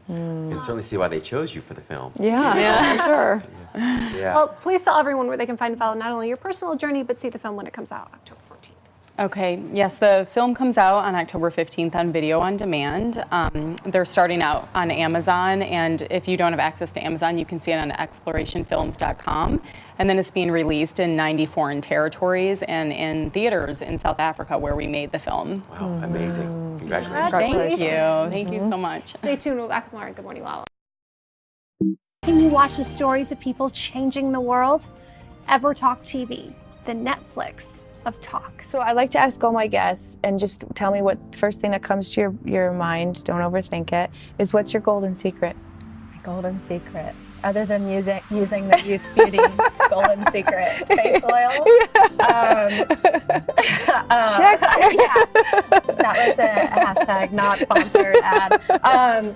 You can certainly see why they chose you for the film.
Yeah, for sure.
Yeah.
Well, please tell everyone where they can find and follow not only your personal journey, but see the film when it comes out October 14th.
Okay, yes, the film comes out on October 15th on video on demand. They're starting out on Amazon, and if you don't have access to Amazon, you can see it on explorationfilms.com. And then it's being released in 90 foreign territories and in theaters in South Africa where we made the film.
Wow, amazing. Congratulations.
Thank you. Thank you so much.
Stay tuned. We'll be back with more on Good Morning Lala. Can you watch the stories of people changing the world? EverTalk TV, the Netflix of talk.
So I like to ask all my guests, and just tell me what first thing that comes to your mind, don't overthink it, is what's your golden secret?
My golden secret, other than using the Youth Beauty golden secret face oil.
Check.
Yeah, that was a hashtag not sponsored ad.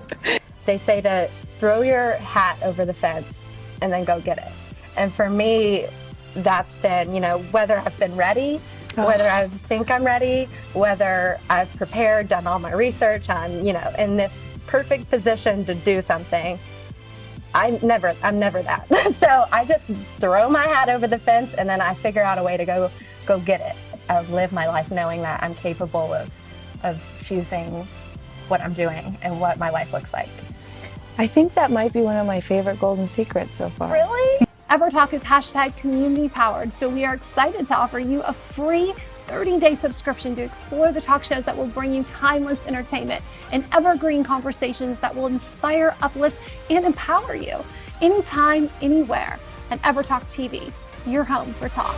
They say to throw your hat over the fence and then go get it. And for me, that's been, you know, whether I've been ready, whether I think I'm ready, whether I've prepared, done all my research on, you know, in this perfect position to do something. I'm never that. So I just throw my hat over the fence and then I figure out a way to go get it. I live my life knowing that I'm capable of choosing what I'm doing and what my life looks like.
I think that might be one of my favorite golden secrets so far.
Really? EverTalk is hashtag community powered, so we are excited to offer you a free 30-day subscription to explore the talk shows that will bring you timeless entertainment and evergreen conversations that will inspire, uplift, and empower you anytime, anywhere. And EverTalk TV, your home for talk.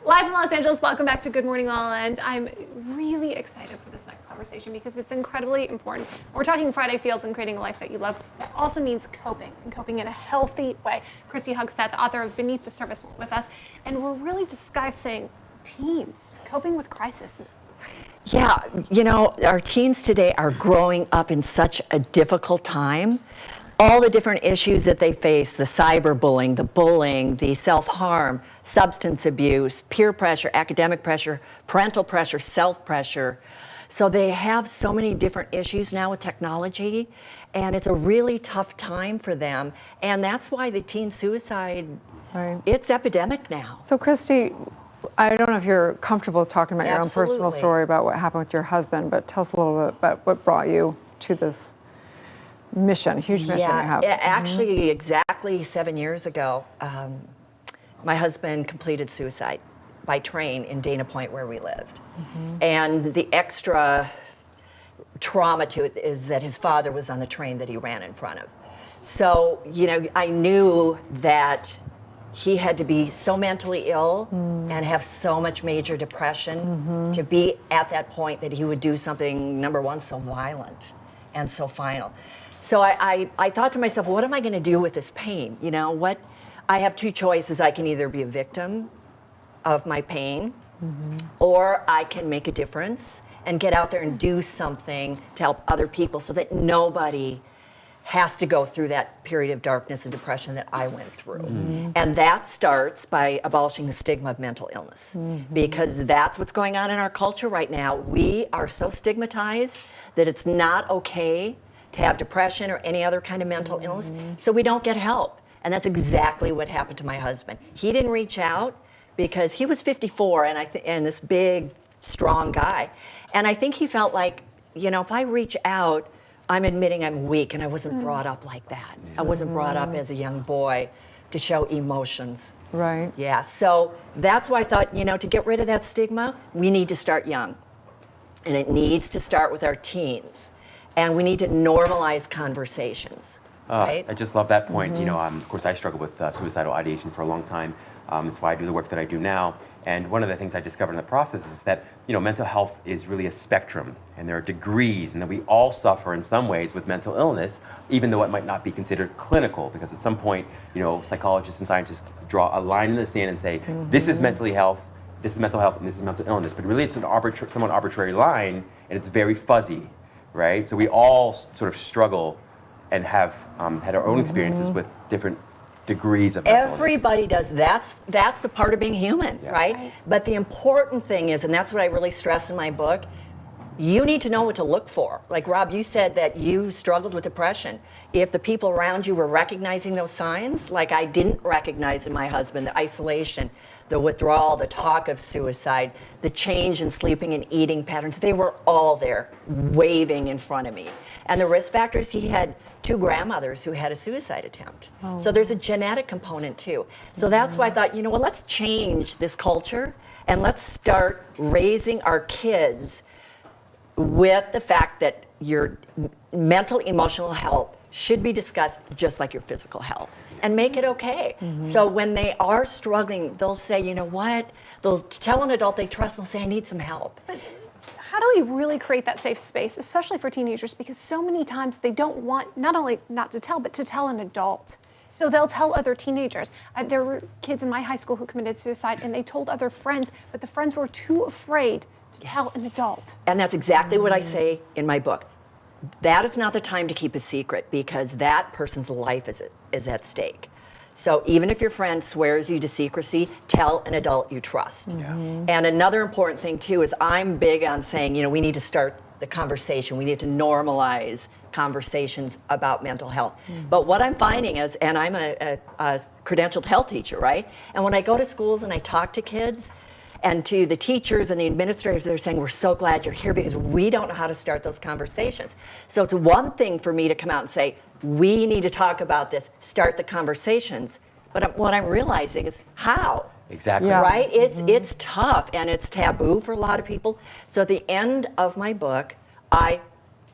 Live from Los Angeles, welcome back to Good Morning La La Land. I'm really excited for this next conversation because it's incredibly important. We're talking Friday Feels and creating a life that you love. That also means coping, and coping in a healthy way. Chrissy Hugstead, the author of Beneath the Surface, is with us, and we're really discussing teens, coping with crisis.
Yeah, you know, our teens today are growing up in such a difficult time. All the different issues that they face, the cyberbullying, the bullying, the self-harm, substance abuse, peer pressure, academic pressure, parental pressure, self-pressure. So they have so many different issues now with technology, and it's a really tough time for them. And that's why the teen suicide, it's epidemic now.
So Christy, I don't know if you're comfortable talking about your own personal story about what happened with your husband, but tell us a little bit about what brought you to this mission, huge mission you have.
Actually, exactly 7 years ago, my husband completed suicide by train in Dana Point where we lived. And the extra trauma to it is that his father was on the train that he ran in front of. So, you know, I knew that he had to be so mentally ill and have so much major depression to be at that point that he would do something, number one, so violent and so final. So I thought to myself, what am I going to do with this pain? You know, I have two choices. I can either be a victim of my pain, or I can make a difference and get out there and do something to help other people so that nobody has to go through that period of darkness and depression that I went through. And that starts by abolishing the stigma of mental illness, because that's what's going on in our culture right now. We are so stigmatized that it's not okay to have depression or any other kind of mental illness, so we don't get help. And that's exactly what happened to my husband. He didn't reach out because he was 54 and this big, strong guy. And I think he felt like, you know, if I reach out, I'm admitting I'm weak, and I wasn't brought up like that. I wasn't brought up as a young boy to show emotions.
Right.
Yeah, so that's why I thought, you know, to get rid of that stigma, we need to start young. And it needs to start with our teens. And we need to normalize conversations, right?
I just love that point. You know, of course, I struggled with suicidal ideation for a long time. It's why I do the work that I do now. And one of the things I discovered in the process is that, you know, mental health is really a spectrum, and there are degrees, and that we all suffer in some ways with mental illness, even though it might not be considered clinical, because at some point, you know, psychologists and scientists draw a line in the sand and say, this is mental health, and this is mental illness. But really, it's an somewhat arbitrary line, and it's very fuzzy, right? So we all sort of struggle and have had our own experiences with different degrees of mental illness.
Everybody does. That's the part of being human, right? But the important thing is, and that's what I really stress in my book, you need to know what to look for. Like Rob, you said that you struggled with depression. If the people around you were recognizing those signs, like I didn't recognize in my husband, the isolation, the withdrawal, the talk of suicide, the change in sleeping and eating patterns, they were all there, waving in front of me. And the risk factors, he had 2 grandmothers who had a suicide attempt. So there's a genetic component too. So that's why I thought, you know what, let's change this culture and let's start raising our kids with the fact that your mental, emotional health should be discussed just like your physical health, and make it okay. So when they are struggling, they'll say, you know what, they'll tell an adult they trust, they'll say, I need some help.
But how do we really create that safe space, especially for teenagers? Because so many times they don't want, not only not to tell, but to tell an adult. So they'll tell other teenagers. There were kids in my high school who committed suicide, and they told other friends, but the friends were too afraid to tell an adult.
And that's exactly what I say in my book. That is not the time to keep a secret, because that person's life is at stake. So even if your friend swears you to secrecy, tell an adult you trust. And another important thing too is I'm big on saying, you know, we need to start the conversation. We need to normalize conversations about mental health. But what I'm finding is, and I'm a credentialed health teacher, right? And when I go to schools and I talk to kids, and to the teachers and the administrators, they're saying, we're so glad you're here, because we don't know how to start those conversations. So it's one thing for me to come out and say, we need to talk about this, start the conversations. But what I'm realizing is how.
Exactly.
Right? It's tough, and it's taboo for a lot of people. So at the end of my book, I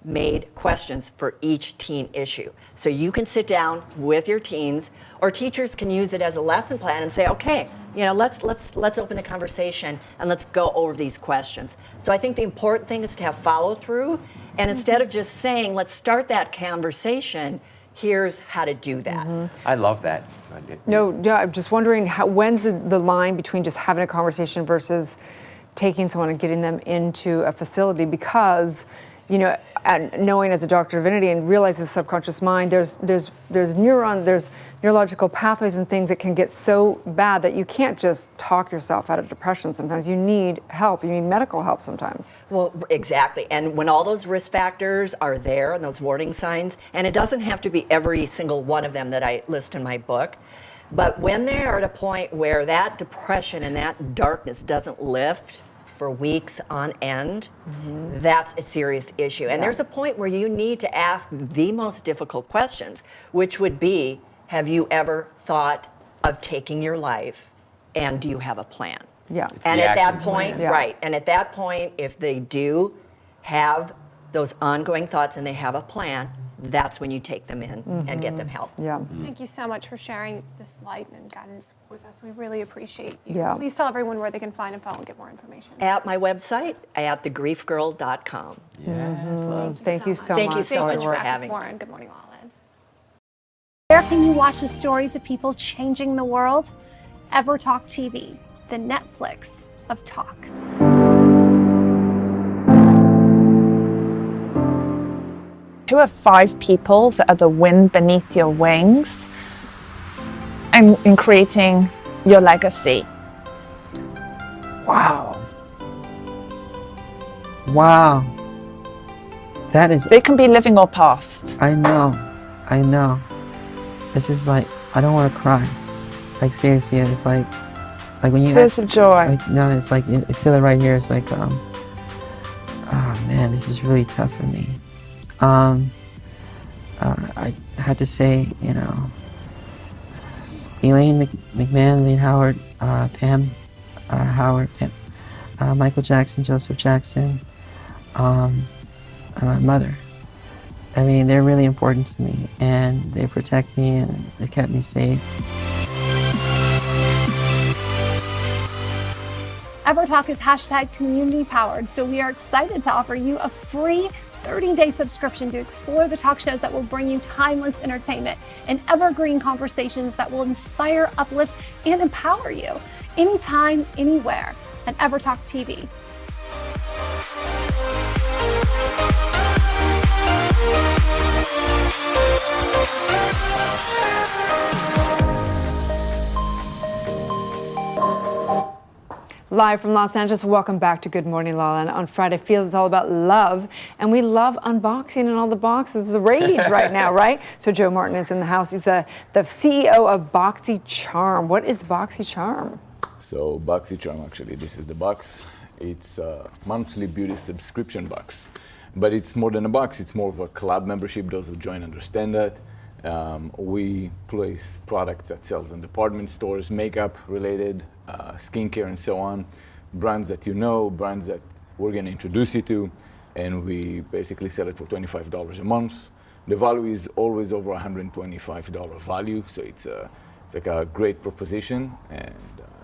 made questions for each teen issue. So you can sit down with your teens, or teachers can use it as a lesson plan and say, okay, you know, let's open the conversation and let's go over these questions. So I think the important thing is to have follow through, and instead of just saying, let's start that conversation, here's how to do that.
I love that.
No, yeah, I'm just wondering, when's the line between just having a conversation versus taking someone and getting them into a facility? Because, you know, and knowing as a doctor of divinity and realizing the subconscious mind, there's neurological pathways and things that can get so bad that you can't just talk yourself out of depression. Sometimes you need help. You need medical help sometimes.
Well, exactly. And when all those risk factors are there and those warning signs, and it doesn't have to be every single one of them that I list in my book, but when they're at a point where that depression and that darkness doesn't lift for weeks on end, that's a serious issue. And there's a point where you need to ask the most difficult questions, which would be, have you ever thought of taking your life, and do you have a plan?
Yeah.
And at that point, right, and at that point, if they do have those ongoing thoughts and they have a plan, that's when you take them in and get them help.
Thank you so much for sharing this light and guidance with us. We really appreciate you.
Yeah.
Please tell everyone where they can find and follow and get more information.
At my website, at thegriefgirl.com.
Thank you so much.
Thank you so much for having me.
Warren. Good morning, La La Land. Where can you watch the stories of people changing the world? EverTalk TV, the Netflix of talk.
You have 5 people that are the wind beneath your wings, and in creating your legacy.
Wow. Wow. That is.
They can be living or past.
I know. This is like
I don't want to cry. Like seriously, it's like when you
Tears of joy.
Like no, it's like you feel it right here. It's like oh man, this is really tough for me. I had to say, you know, Elaine McMahon, Elaine Howard, Pam Howard, Michael Jackson, Joseph Jackson, and my mother. I mean, they're really important to me, and they protect me, and they kept me safe.
EverTalk is hashtag community powered, so we are excited to offer you a free 30-day subscription to explore the talk shows that will bring you timeless entertainment and evergreen conversations that will inspire, uplift, and empower you anytime, anywhere on EverTalk TV.
Live from Los Angeles, welcome back to Good Morning La La Land. On Friday Feels, it's all about love, and we love unboxing and all the boxes, the rage right now, right? So Joe Martin is in the house. He's the CEO of BoxyCharm. What is BoxyCharm?
So BoxyCharm, actually, this is the box. It's a monthly beauty subscription box, but it's more than a box. It's more of a club membership. Those who join understand that. We place products that sells in department stores, makeup related, skincare and so on, brands that you know, brands that we're going to introduce you to, and we basically sell it for $25 a month. The value is always over $125 value, so it's like a great proposition, and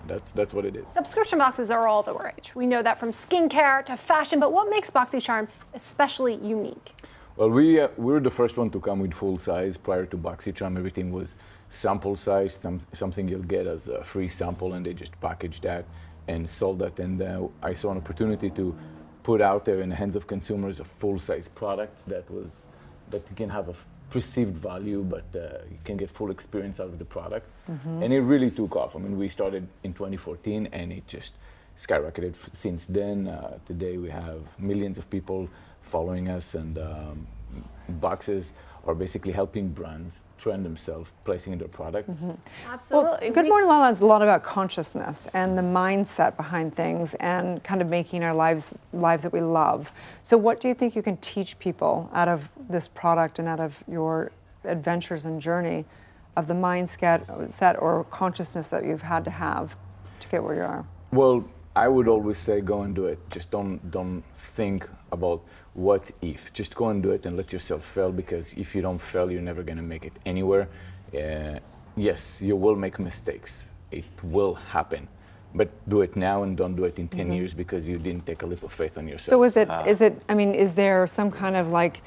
that's what it is.
Subscription boxes are all the rage. We know that from skincare to fashion, but what makes BoxyCharm especially unique?
Well, we were the first one to come with full size. Prior to BoxyCharm, everything was sample size, something you'll get as a free sample, and they just packaged that and sold that. And I saw an opportunity to put out there in the hands of consumers a full size product that you can have a perceived value, but you can get full experience out of the product. Mm-hmm. And it really took off. I mean, we started in 2014, and it just skyrocketed since then. Today we have millions of people following us, and boxes are basically helping brands trend themselves, placing in their products.
Mm-hmm.
Absolutely.
Well, Good Morning La La Land is a lot about consciousness and the mindset behind things and kind of making our lives that we love. So what do you think you can teach people out of this product and out of your adventures and journey of the mindset or consciousness that you've had to have to get where you are?
Well, I would always say go and do it. Just don't think about what if. Just go and do it and let yourself fail, because if you don't fail, you're never going to make it anywhere. Yes, you will make mistakes. It will happen. But do it now and don't do it in 10 years because you didn't take a leap of faith on yourself.
So is there some kind of like,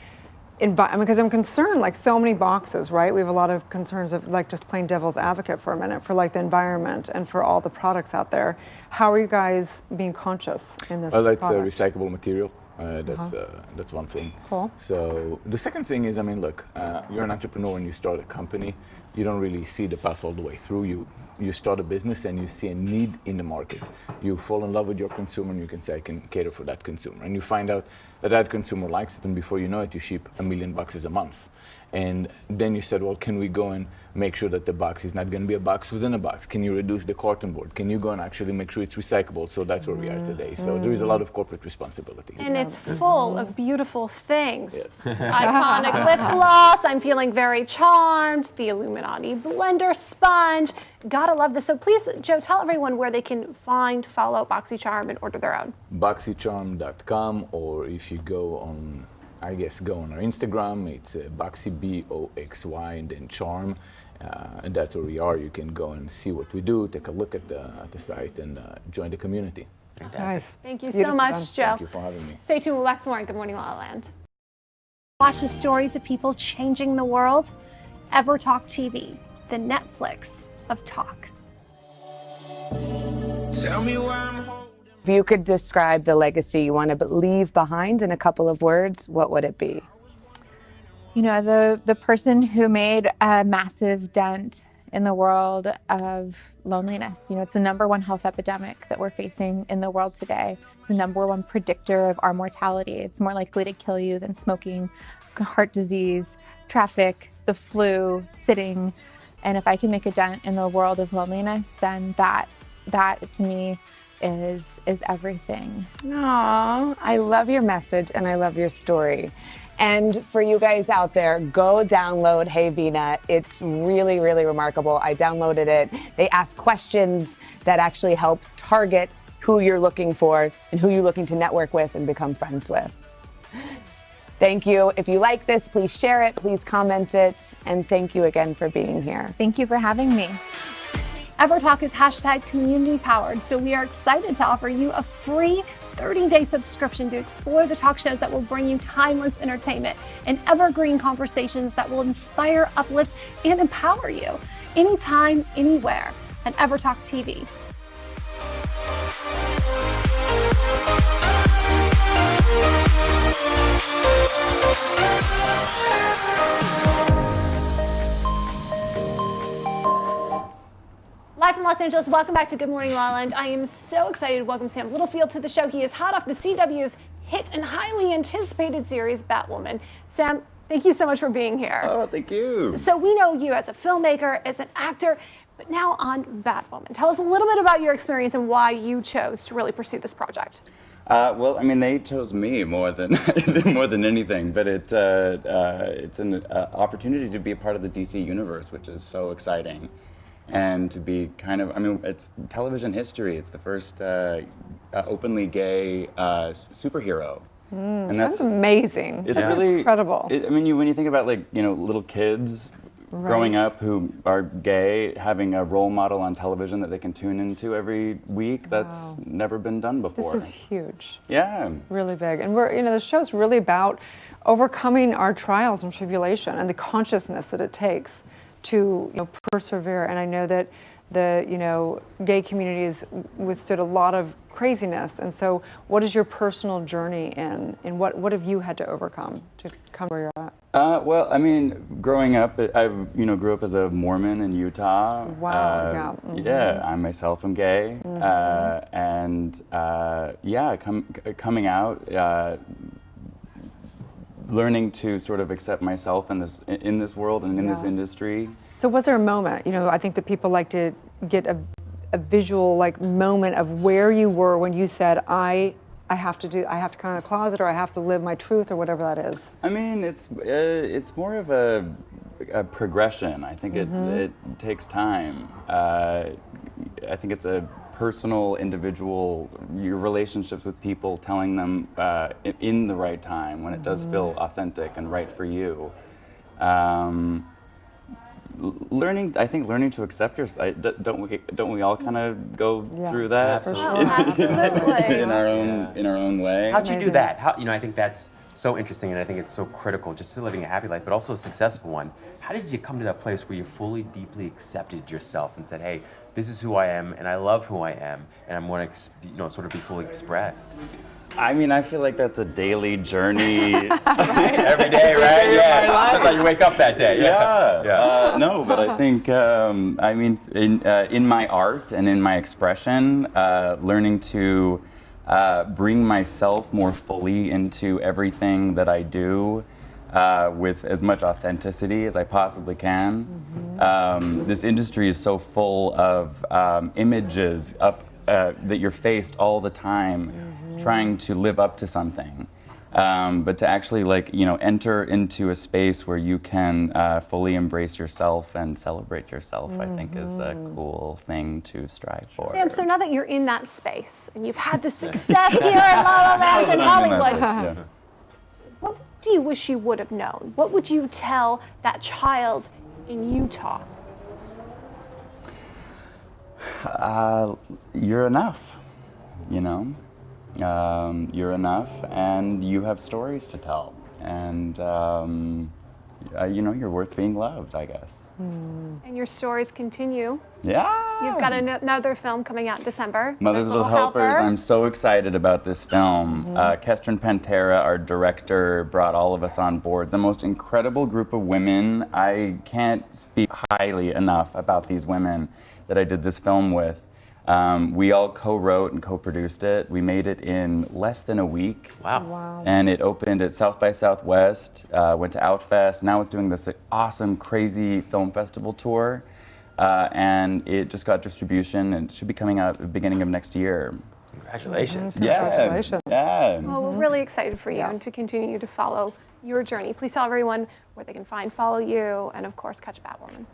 because I'm concerned, like so many boxes, right? We have a lot of concerns of like just plain devil's advocate for a minute for like the environment and for all the products out there. How are you guys being conscious in this?
Well, that's
product?
recyclable material. That's one thing.
Cool.
So the second thing is, I mean, look, you're an entrepreneur and you start a company. You don't really see the path all the way through. You start a business and you see a need in the market. You fall in love with your consumer and you can say, I can cater for that consumer. And you find out that consumer likes it, and before you know it, you ship 1 million boxes a month. And then you said, well, can we go and make sure that the box is not going to be a box within a box? Can you reduce the carton board? Can you go and actually make sure it's recyclable? So that's where we are today. So there is a lot of corporate responsibility.
And it's full of beautiful things. Yes. Iconic lip gloss. I'm feeling very charmed. The Illuminati blender sponge. Gotta love this. So please, Joe, tell everyone where they can follow BoxyCharm and order their own.
BoxyCharm.com, or if you go on our Instagram, it's Boxy, B-O-X-Y, and then Charm. And that's where we are. You can go and see what we do, take a look at the site, and join the community.
Nice.
Thank you so much, Joe.
Thank you for having me.
Stay tuned. We'll back more on Good Morning La La Land. Watch the stories of people changing the world. EverTalk TV, the Netflix of talk.
Tell me where I'm holding.
If you could describe the legacy you want to leave behind in a couple of words, what would it be?
You know, the person who made a massive dent in the world of loneliness. You know, it's the #1 health epidemic that we're facing in the world today. It's the #1 predictor of our mortality. It's more likely to kill you than smoking, heart disease, traffic, the flu, sitting. And if I can make a dent in the world of loneliness, then that to me is everything.
Aw, I love your message and I love your story. And for you guys out there, go download Hey Vina. It's really, really remarkable. I downloaded it. They ask questions that actually help target who you're looking for and who you're looking to network with and become friends with. Thank you. If you like this, please share it, please comment it, and thank you again for being here.
Thank you for having me.
EverTalk is hashtag community powered, so we are excited to offer you a free 30-day subscription to explore the talk shows that will bring you timeless entertainment and evergreen conversations that will inspire, uplift, and empower you anytime, anywhere on EverTalk TV. Live from Los Angeles, welcome back to Good Morning La La Land. I am so excited to welcome Sam Littlefield to the show. He is hot off the CW's hit and highly anticipated series, Batwoman. Sam, thank you so much for being here.
Oh, thank you.
So we know you as a filmmaker, as an actor, but now on Batwoman. Tell us a little bit about your experience and why you chose to really pursue this project.
Well, I mean, they chose me more than more than anything, but it's an opportunity to be a part of the DC universe, which is so exciting. And to be kind of, I mean, it's television history. It's the first openly gay superhero.
And that's amazing.
It's
That's
really
incredible.
I mean, when you think about little kids growing up who are gay, having a role model on television that they can tune into every week, that's never been done before.
This is huge.
Yeah.
Really big. And the show's really about overcoming our trials and tribulation and the consciousness that it takes to persevere. And I know that the gay community has withstood a lot of craziness. And so what is your personal journey in what have you had to overcome to come where you're at?
Well, I mean, growing up, I grew up as a Mormon in Utah.
Wow,
Yeah, I myself am gay. Coming out, learning to sort of accept myself in this world and in this industry.
So was there a moment, I think that people like to get a visual moment of where you were when you said, I have to come out of the closet, or I have to live my truth, or whatever that is?
I mean, it's more of a progression. I think it takes time. I think it's a personal, individual, your relationships with people, telling them in the right time when it does feel authentic and right for you. Learning to accept yourself. Don't we all kind of go through that in our own way?
How'd you do that? I think that's so interesting, and I think it's so critical just to living a happy life, but also a successful one. How did you come to that place where you fully, deeply accepted yourself and said, "Hey, this is who I am, and I love who I am, and I'm going to, sort of be fully expressed"?
I mean, I feel like that's a daily journey.
Every day, right? Yeah. That's how you wake up that day.
Yeah. No, but I think, in my art and in my expression, learning to bring myself more fully into everything that I do with as much authenticity as I possibly can. This industry is so full of images that you're faced all the time, trying to live up to something. But to actually enter into a space where you can fully embrace yourself and celebrate yourself, I think is a cool thing to strive for.
Sam, so now that you're in that space and you've had the success here at La La Land in Hollywood, what do you wish you would have known? What would you tell that child in Utah?
You're enough, you're enough, and you have stories to tell, and you're worth being loved, I guess.
And your stories continue.
Yeah.
You've got another film coming out in December.
Mother's Little Helpers. I'm so excited about this film. Kestrin Pantera, our director, brought all of us on board. The most incredible group of women. I can't speak highly enough about these women that I did this film with. We all co-wrote and co-produced it. We made it in less than a week.
Wow.
And it opened at South by Southwest, went to Outfest. Now it's doing this awesome, crazy film festival tour. And it just got distribution and it should be coming out at the beginning of next year.
Congratulations.
Yeah.
Congratulations.
Yeah.
Well, we're really excited for you and to continue to follow your journey. Please tell everyone where they can follow you, and of course, catch Batwoman.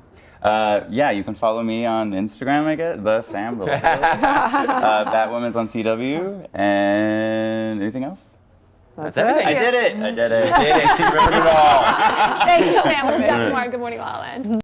Yeah, you can follow me on Instagram, I guess. The Sam. Batwoman's on CW. And anything else?
That's everything.
I did it. I did it.
You did it. You remembered it all.
Thank you, Sam. We'll be back tomorrow. Good morning, La La Land.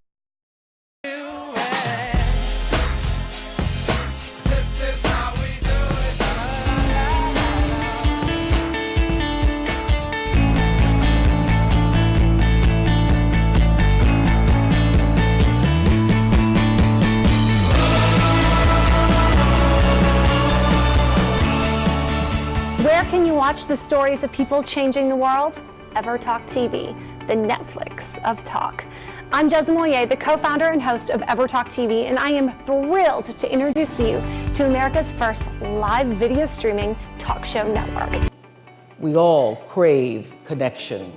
Where can you watch the stories of people changing the world? EverTalk TV, the Netflix of talk. I'm Jez Moyer, the co-founder and host of EverTalk TV, and I am thrilled to introduce you to America's first live video streaming talk show network.
We all crave connection.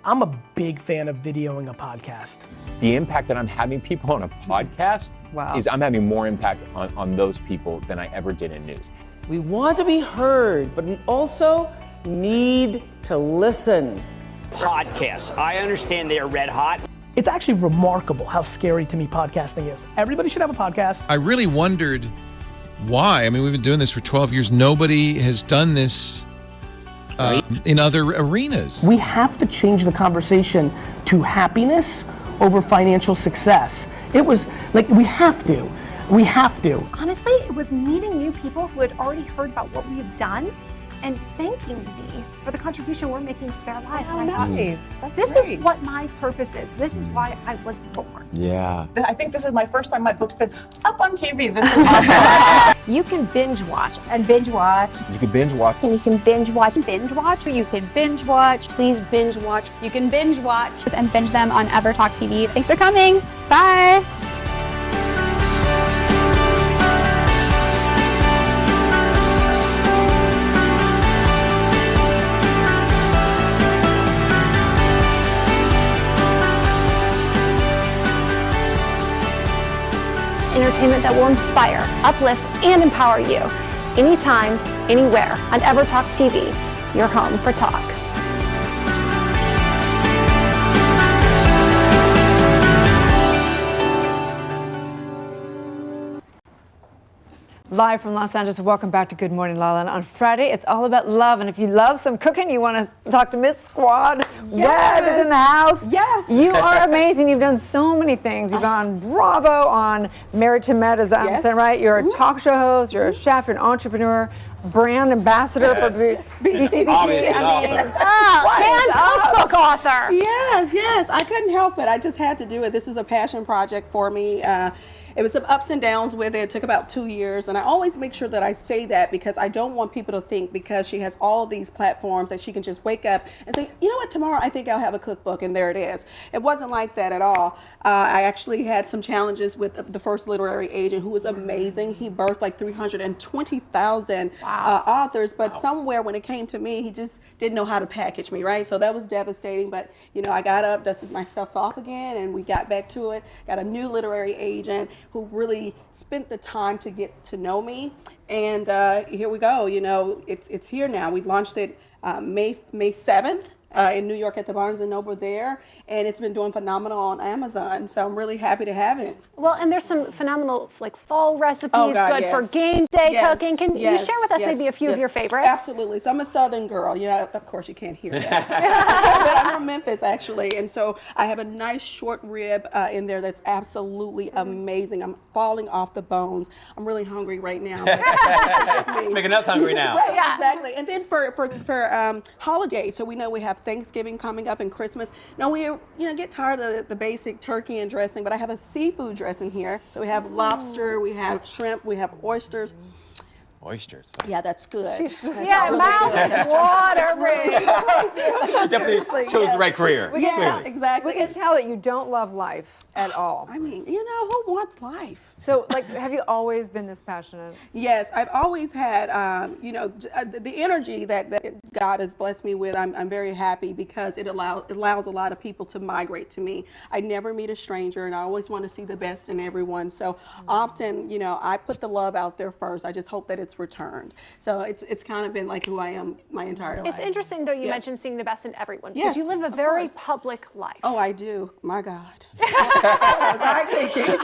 I'm a big fan of videoing a podcast.
The impact that I'm having people on a podcast is I'm having more impact on those people than I ever did in news.
We want to be heard, but we also need to listen.
Podcasts. I understand they are red hot.
It's actually remarkable how scary to me podcasting is. Everybody should have a podcast.
I really wondered why. I mean, we've been doing this for 12 years. Nobody has done this in other arenas.
We have to change the conversation to happiness over financial success. It was like, we have to. We have to.
Honestly, it was meeting new people who had already heard about what we have done and thanking me for the contribution we're making to their lives.
Oh,
and I
nice.
thought, this is what my purpose is. This is why I was born.
Yeah.
I think this is my first time my book's been up on TV. This is awesome.
You can binge watch and binge watch.
You can binge watch.
And you can binge watch, or you can binge watch. Please binge watch.
You can binge watch and binge them on EverTalk TV. Thanks for coming. Bye. Entertainment that will inspire, uplift, and empower you. Anytime, anywhere on EverTalk TV, your home for talk.
Live from Los Angeles, welcome back to Good Morning La La Land. On Friday, it's all about love, and if you love some cooking, you want to talk to Miss Squad. Webb is in the house.
Yes.
You are amazing. You've done so many things. You've gone on Bravo, on Married to Med, is that I'm saying right? You're a talk show host, you're a chef, you're an entrepreneur, brand ambassador for BCBG.
And cookbook author.
Yes. I couldn't help it. I just had to do it. This is a passion project for me. It was some ups and downs with it. It took about 2 years. And I always make sure that I say that because I don't want people to think because she has all these platforms that she can just wake up and say, you know what, tomorrow I think I'll have a cookbook, and there it is. It wasn't like that at all. I actually had some challenges with the first literary agent, who was amazing. He birthed like 320,000 authors, but somewhere when it came to me, he just didn't know how to package me, right? So that was devastating. But, you know, I got up, dusted my stuff off again, and we got back to it. Got a new literary agent who really spent the time to get to know me. And here we go. You know, it's here now. We launched it May 7th. In New York at the Barnes & Noble there, and it's been doing phenomenal on Amazon, so I'm really happy to have it.
Well, and there's some phenomenal like fall recipes, good for game day cooking. Can you share with us maybe a few of your favorites?
Absolutely. So I'm a Southern girl. You know, of course you can't hear that. But I'm from Memphis, actually, and so I have a nice short rib in there that's absolutely amazing. I'm falling off the bones. I'm really hungry right now.
Making us hungry now.
Right, exactly. And then for holidays, so we know we have Thanksgiving coming up and Christmas. Now we get tired of the basic turkey and dressing, but I have a seafood dressing here. So we have lobster, we have shrimp, we have oysters.
Oysters.
Yeah, that's good.
Yeah, mouth is watering.
You definitely chose the right career.
Yeah, exactly.
We can tell that you don't love life at all.
I mean, you know, who wants life?
So, like, have you always been this passionate?
Yes, I've always had, you know, the energy that God has blessed me with. I'm very happy because it allows a lot of people to migrate to me. I never meet a stranger, and I always want to see the best in everyone. So often, you know, I put the love out there first. I just hope that it's returned. So it's kind of been like who I am my entire life.
It's interesting, though, you mentioned seeing the best in everyone.
Yes,
Because you live a very public life.
Oh, I do. My God. Was I thinking?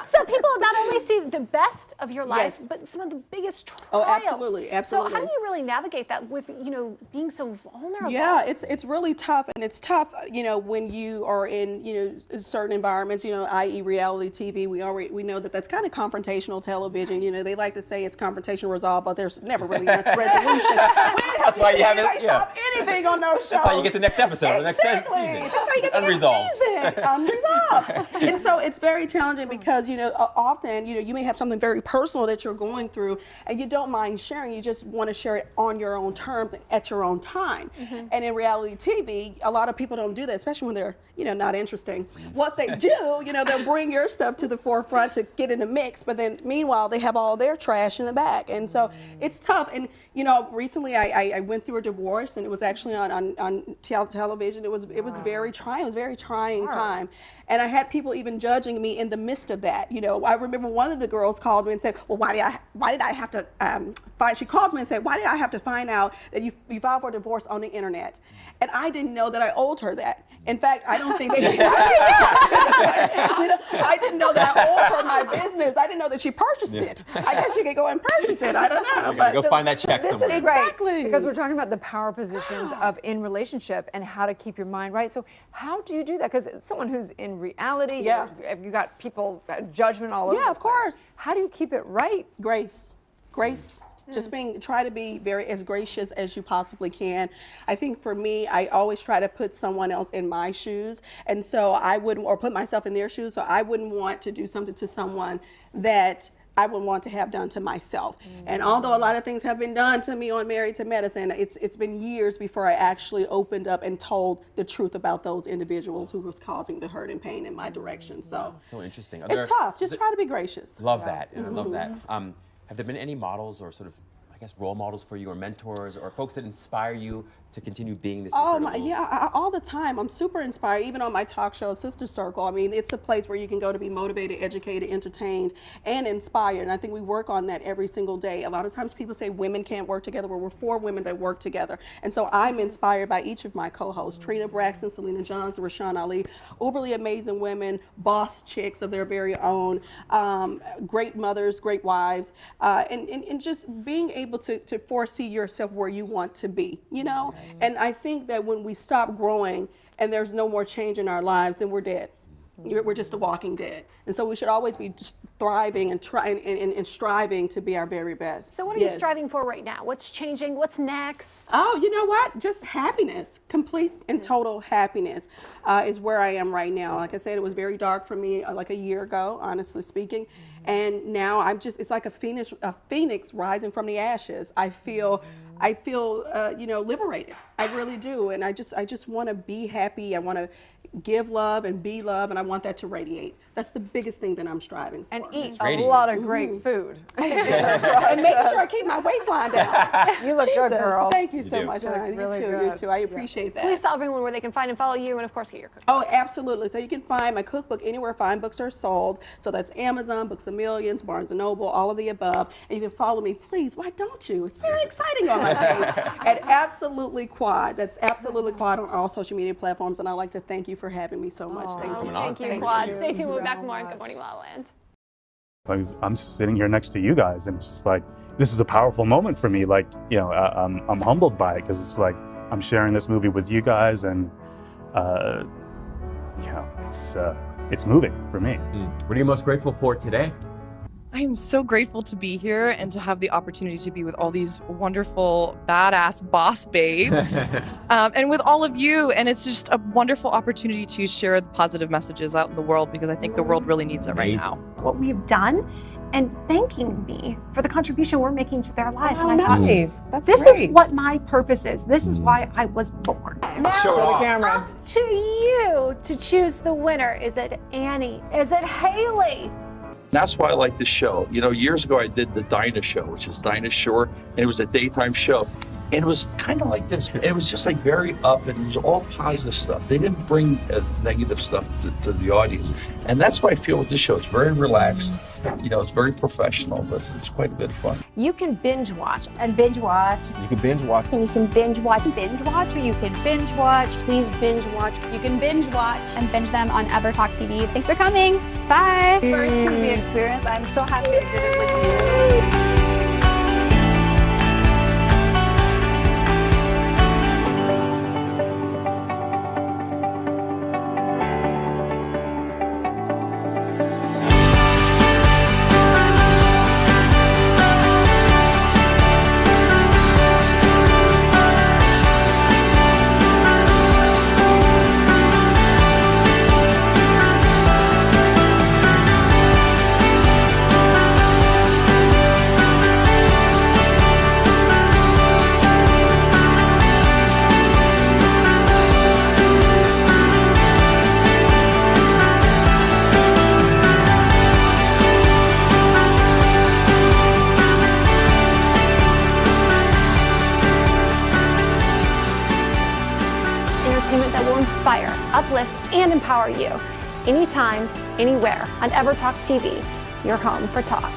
So people not only see the best of your life,
Yes.
but some of the biggest trials.
Oh, absolutely, absolutely.
So how do you really navigate that with, you know, being so vulnerable?
Yeah, it's really tough, and it's tough, you know, when you are in, you know, certain environments, you know, i.e. reality TV. We know that that's kind of confrontational television. You know, they like to say it's confrontation resolved, but there's never really much resolution.
That's why you haven't. Yeah.
Anything on those shows.
That's how you get the next episode, the next season.
That's how you get the
Unresolved.
next season. Unresolved. And so it's very challenging because, you know, often, you know, you may have something very personal that you're going through and you don't mind sharing. You just want to share it on your own terms at your own time. And in reality TV, a lot of people don't do that, especially when they're, you know, not interesting. What they do, you know, they'll bring your stuff to the forefront to get in the mix, but then meanwhile, they have all their trash in the back. And so it's tough. And, you know, recently I went through a divorce, and it was actually on television. It was very trying. It was a very trying time. And I had people even judging me in the midst of that. You know, I remember one of the girls called me and said, well, why did I have to find, she called me and said, why did I have to find out that you filed for divorce on the internet? And I didn't know that I owed her that. In fact, I don't think they did. You know, I didn't know that I owed her my business. I didn't know that she purchased it. I guess she could go and purchase it. I don't know.
You gotta go find that check
This
somewhere.
is great
Exactly.
because we're talking about the power positions of in relationship and how to keep your mind right. So how do you do that? Because someone who's in reality,
Yeah.
you got people judgment all over.
Yeah, of course.
How do you keep it right?
Grace. Just try to be as gracious as you possibly can. I think for me, I always try to put someone else in my shoes. And so I wouldn't, or put myself in their shoes. So I wouldn't want to do something to someone that I would want to have done to myself. And although a lot of things have been done to me on Married to Medicine, it's been years before I actually opened up and told the truth about those individuals who was causing the hurt and pain in my direction. So
interesting.
It's tough. Just try to be gracious.
Love that. I love that. Have there been any models or sort of, I guess, role models for you, or mentors, or folks that inspire you to continue being this incredible?
All the time. I'm super inspired, even on my talk show, Sister Circle. I mean, it's a place where you can go to be motivated, educated, entertained, and inspired. And I think we work on that every single day. A lot of times people say women can't work together. Well, we're 4 women that work together. And so I'm inspired by each of my co-hosts, Trina Braxton, Selena Johnson, Rashawn Ali, uberly amazing women, boss chicks of their very own, great mothers, great wives, and just being able to foresee yourself where you want to be, you know? And I think that when we stop growing and there's no more change in our lives, then we're dead. We're just a walking dead. And so we should always be just thriving and trying and striving to be our very best.
So what are you striving for right now? What's changing? What's next?
Oh, you know what? Just happiness. Complete and total happiness is where I am right now. Like I said, it was very dark for me like a year ago, honestly speaking. And now it's like a phoenix rising from the ashes. I feel you know, liberated. I really do. And I just want to be happy. I want to give love and be love, and I want that to radiate. That's the biggest thing that I'm striving for.
And eat a lot of great food.
And making sure I keep my waistline down.
You look good, girl.
Thank you so
do.
much.
You look
honey.
really
You
good.
too. I appreciate that.
Please tell everyone where they can find and follow you, and of course get your cookbook.
Oh, absolutely. So you can find my cookbook anywhere fine books are sold. So that's Amazon, Books of Millions, Barnes & Noble, all of the above. And you can follow me, please. Why don't you? It's very exciting on my page. At Absolutely Quad. That's Absolutely Quad on all social media platforms. And I'd like to thank you for having me so much.
Thank you, Quad. Stay tuned. We'll be back with more on Good Morning La La Land.
I'm sitting here next to you guys, and it's just like, this is a powerful moment for me. Like, you know, I'm humbled by it, because it's like I'm sharing this movie with you guys, and you know, it's moving for me.
What are you most grateful for today?
I am so grateful to be here and to have the opportunity to be with all these wonderful, badass boss babes and with all of you. And it's just a wonderful opportunity to share the positive messages out in the world because I think the world really needs it right now.
What we've done and thanking me for the contribution we're making to their lives.
Oh,
And I thought,
nice. That's
this
great.
is what my purpose is. This is why I was born. Now,
Show it off.
up to you to choose the winner. Is it Annie? Is it Haley?
That's why I like this show. You know, years ago I did the Dinah Show, which is Dinah Shore, and it was a daytime show. And it was kind of like this. It was just like very up, and it was all positive stuff. They didn't bring negative stuff to the audience. And that's what I feel with this show. It's very relaxed. You know, it's very professional, but it's quite a bit of fun.
You can binge watch and binge watch.
You can binge watch.
And you can binge watch, or you can binge watch. Please binge watch. You can binge watch
and binge them on EverTalk TV. Thanks for coming. Bye.
First TV experience. I'm so happy I did it with you.
That will inspire, uplift, and empower you. Anytime, anywhere on EverTalk TV, your home for talk.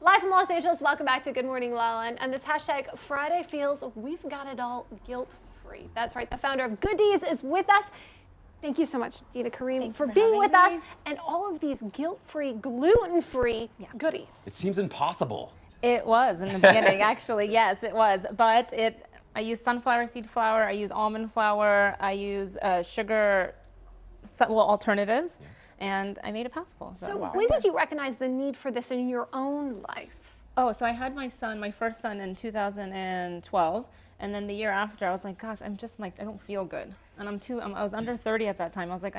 Live from Los Angeles, welcome back to Good Morning La La Land. And this hashtag Friday feels we've got it all guilt-free. That's right, the founder of Goodies is with us. Thank you so much, Dina Kareem, for being with us and all of these guilt-free, gluten-free goodies.
It seems impossible.
It was in the beginning, actually, yes, it was. But I use sunflower seed flour, I use almond flour, I use sugar, alternatives, and I made it possible.
So when did you recognize the need for this in your own life?
Oh, so I had my first son in 2012. And then the year after, I was like, gosh, I'm just like, I don't feel good. And I was under 30 at that time. I was like,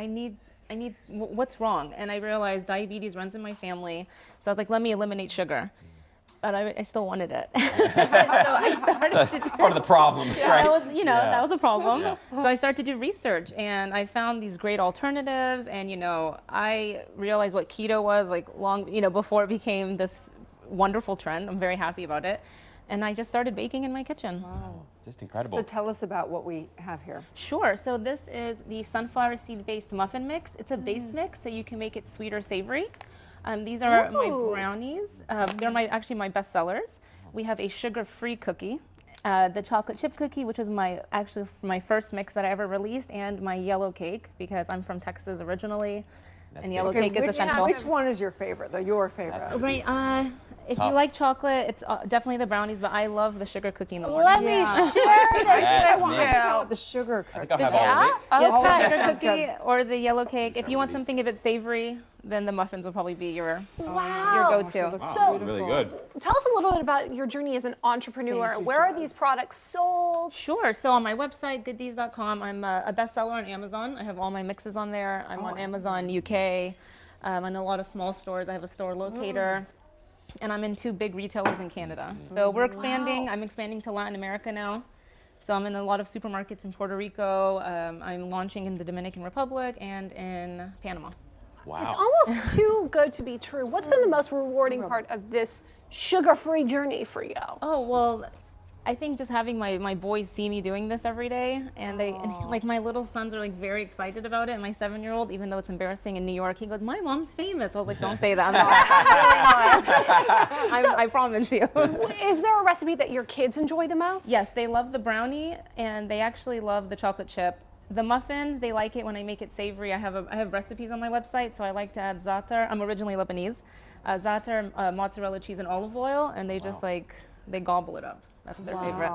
what's wrong? And I realized diabetes runs in my family. So I was like, let me eliminate sugar. But I still wanted it. So I started to
part of the problem, right?
That was a problem. Yeah. So I started to do research and I found these great alternatives. And, I realized what keto was before it became this wonderful trend. I'm very happy about it. And I just started baking in my kitchen.
Wow, just incredible.
So tell us about what we have here.
Sure, so this is the sunflower seed-based muffin mix. It's a base mix, so you can make it sweet or savory. These are my brownies. They're actually my best sellers. We have a sugar-free cookie, the chocolate chip cookie, which was my first mix that I ever released, and my yellow cake, because I'm from Texas originally, and yellow cake is essential.
Which one is your favorite, though? Your favorite?
Right. If you like chocolate, it's definitely the brownies, but I love the sugar cookie in the morning.
Let me share this
with you. The sugar cookie.
I think I'll have all of it.
Yes, sugar cookie or the yellow cake. If you want something a bit savory, then the muffins will probably be your go-to.
So
really good.
Tell us a little bit about your journey as an entrepreneur. Where are these products sold?
Sure. So on my website, goodies.com, I'm a bestseller on Amazon. I have all my mixes on there. I'm on Amazon UK. I'm in a lot of small stores. I have a store locator. And I'm in 2 big retailers in Canada. So we're expanding. Wow. I'm expanding to Latin America now. So I'm in a lot of supermarkets in Puerto Rico. I'm launching in the Dominican Republic and in Panama.
Wow.
It's almost too good to be true. What's been the most rewarding part of this sugar-free journey for you?
Oh, well, I think just having my boys see me doing this every day, and my little sons are very excited about it. My 7-year-old, even though it's embarrassing in New York, he goes, "My mom's famous." I was like, "Don't say that." I'm not. I promise you.
Is there a recipe that your kids enjoy the most?
Yes, they love the brownie, and they actually love the chocolate chip. The muffins, they like it when I make it savory. I have recipes on my website, so I like to add za'atar. I'm originally Lebanese. Za'atar, mozzarella cheese, and olive oil, and they just they gobble it up. That's their favorite.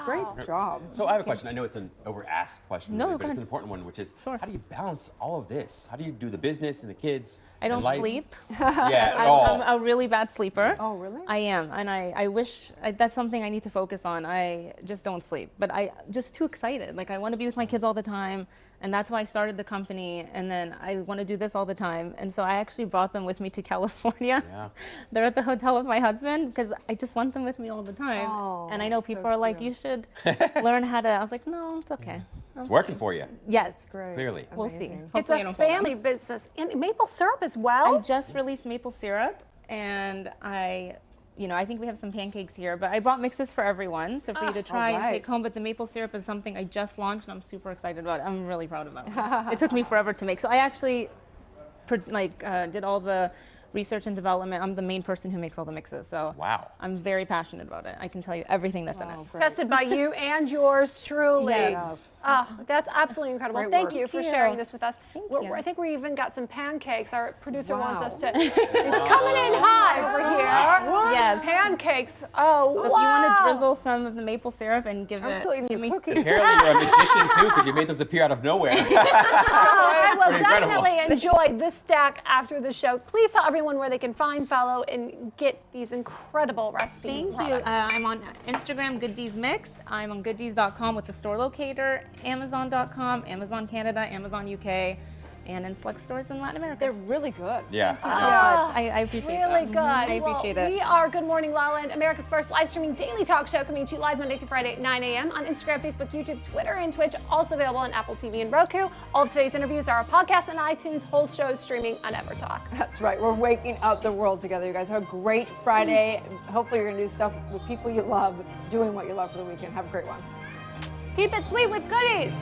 Great job.
So I have a question. I know it's an over-asked question,
No,
really,
go
but it's
ahead.
an important one, which is how do you balance all of this? How do you do the business and the kids?
I don't
and life?
sleep.
Yeah, at all.
I'm a really bad sleeper.
Oh, really?
I am, and I wish that's something I need to focus on. I just don't sleep, but I just too excited. Like I want to be with my kids all the time, and that's why I started the company. And then I want to do this all the time, and so I actually brought them with me to California.
Yeah.
They're at the hotel with my husband because I just want them with me all the time. And I know people are like, you should learn how to. I was like, no, it's okay.
It's working for you.
Yes.
Clearly.
We'll see.
It's
Hopefully I
a
don't fall down.
family business and maple syrup as well.
I just released maple syrup, and I think we have some pancakes here, but I brought mixes for everyone, so for you to try and take home. But the maple syrup is something I just launched, and I'm super excited about it. I'm really proud of it. It took me forever to make, so I actually did all the research and development. I'm the main person who makes all the mixes, so I'm very passionate about it. I can tell you everything that's in it.
Tested by you and yours truly.
Yes.
Oh, that's absolutely incredible.
Great
Thank
work.
you for
Thank you.
sharing this with us.
you.
I think we even got some pancakes. Our producer wants
Wow.
us to. It's coming in hot over here.
What? Yes.
Pancakes. Oh,
So
wow.
if you want to drizzle some of the maple syrup and give
I'm
it.
still eating
give
the
me.
cookie.
Apparently you're a magician too, because you made those appear out of nowhere.
I will
Pretty incredible.
definitely enjoy this stack after the show. Please tell everyone where they can find, follow, and get these incredible recipes. and
Thank you.
products.
I'm on Instagram, Good Deeds Mix. I'm on gooddeeds.com with the store locator, Amazon.com, Amazon Canada, Amazon UK, and in select stores in Latin America.
They're really good.
Yeah.
I appreciate that.
Really good.
I appreciate
well,
it.
We are Good Morning La La Land, America's first live streaming daily talk show, coming to you live Monday through Friday at 9 a.m. on Instagram, Facebook, YouTube, Twitter, and Twitch. Also available on Apple TV and Roku. All of today's interviews are on podcast and iTunes. Whole show streaming on EverTalk.
That's right. We're waking up the world together. You guys have a great Friday. Hopefully you're going to do stuff with people you love, doing what you love for the weekend. Have a great one.
Keep it sweet with goodies.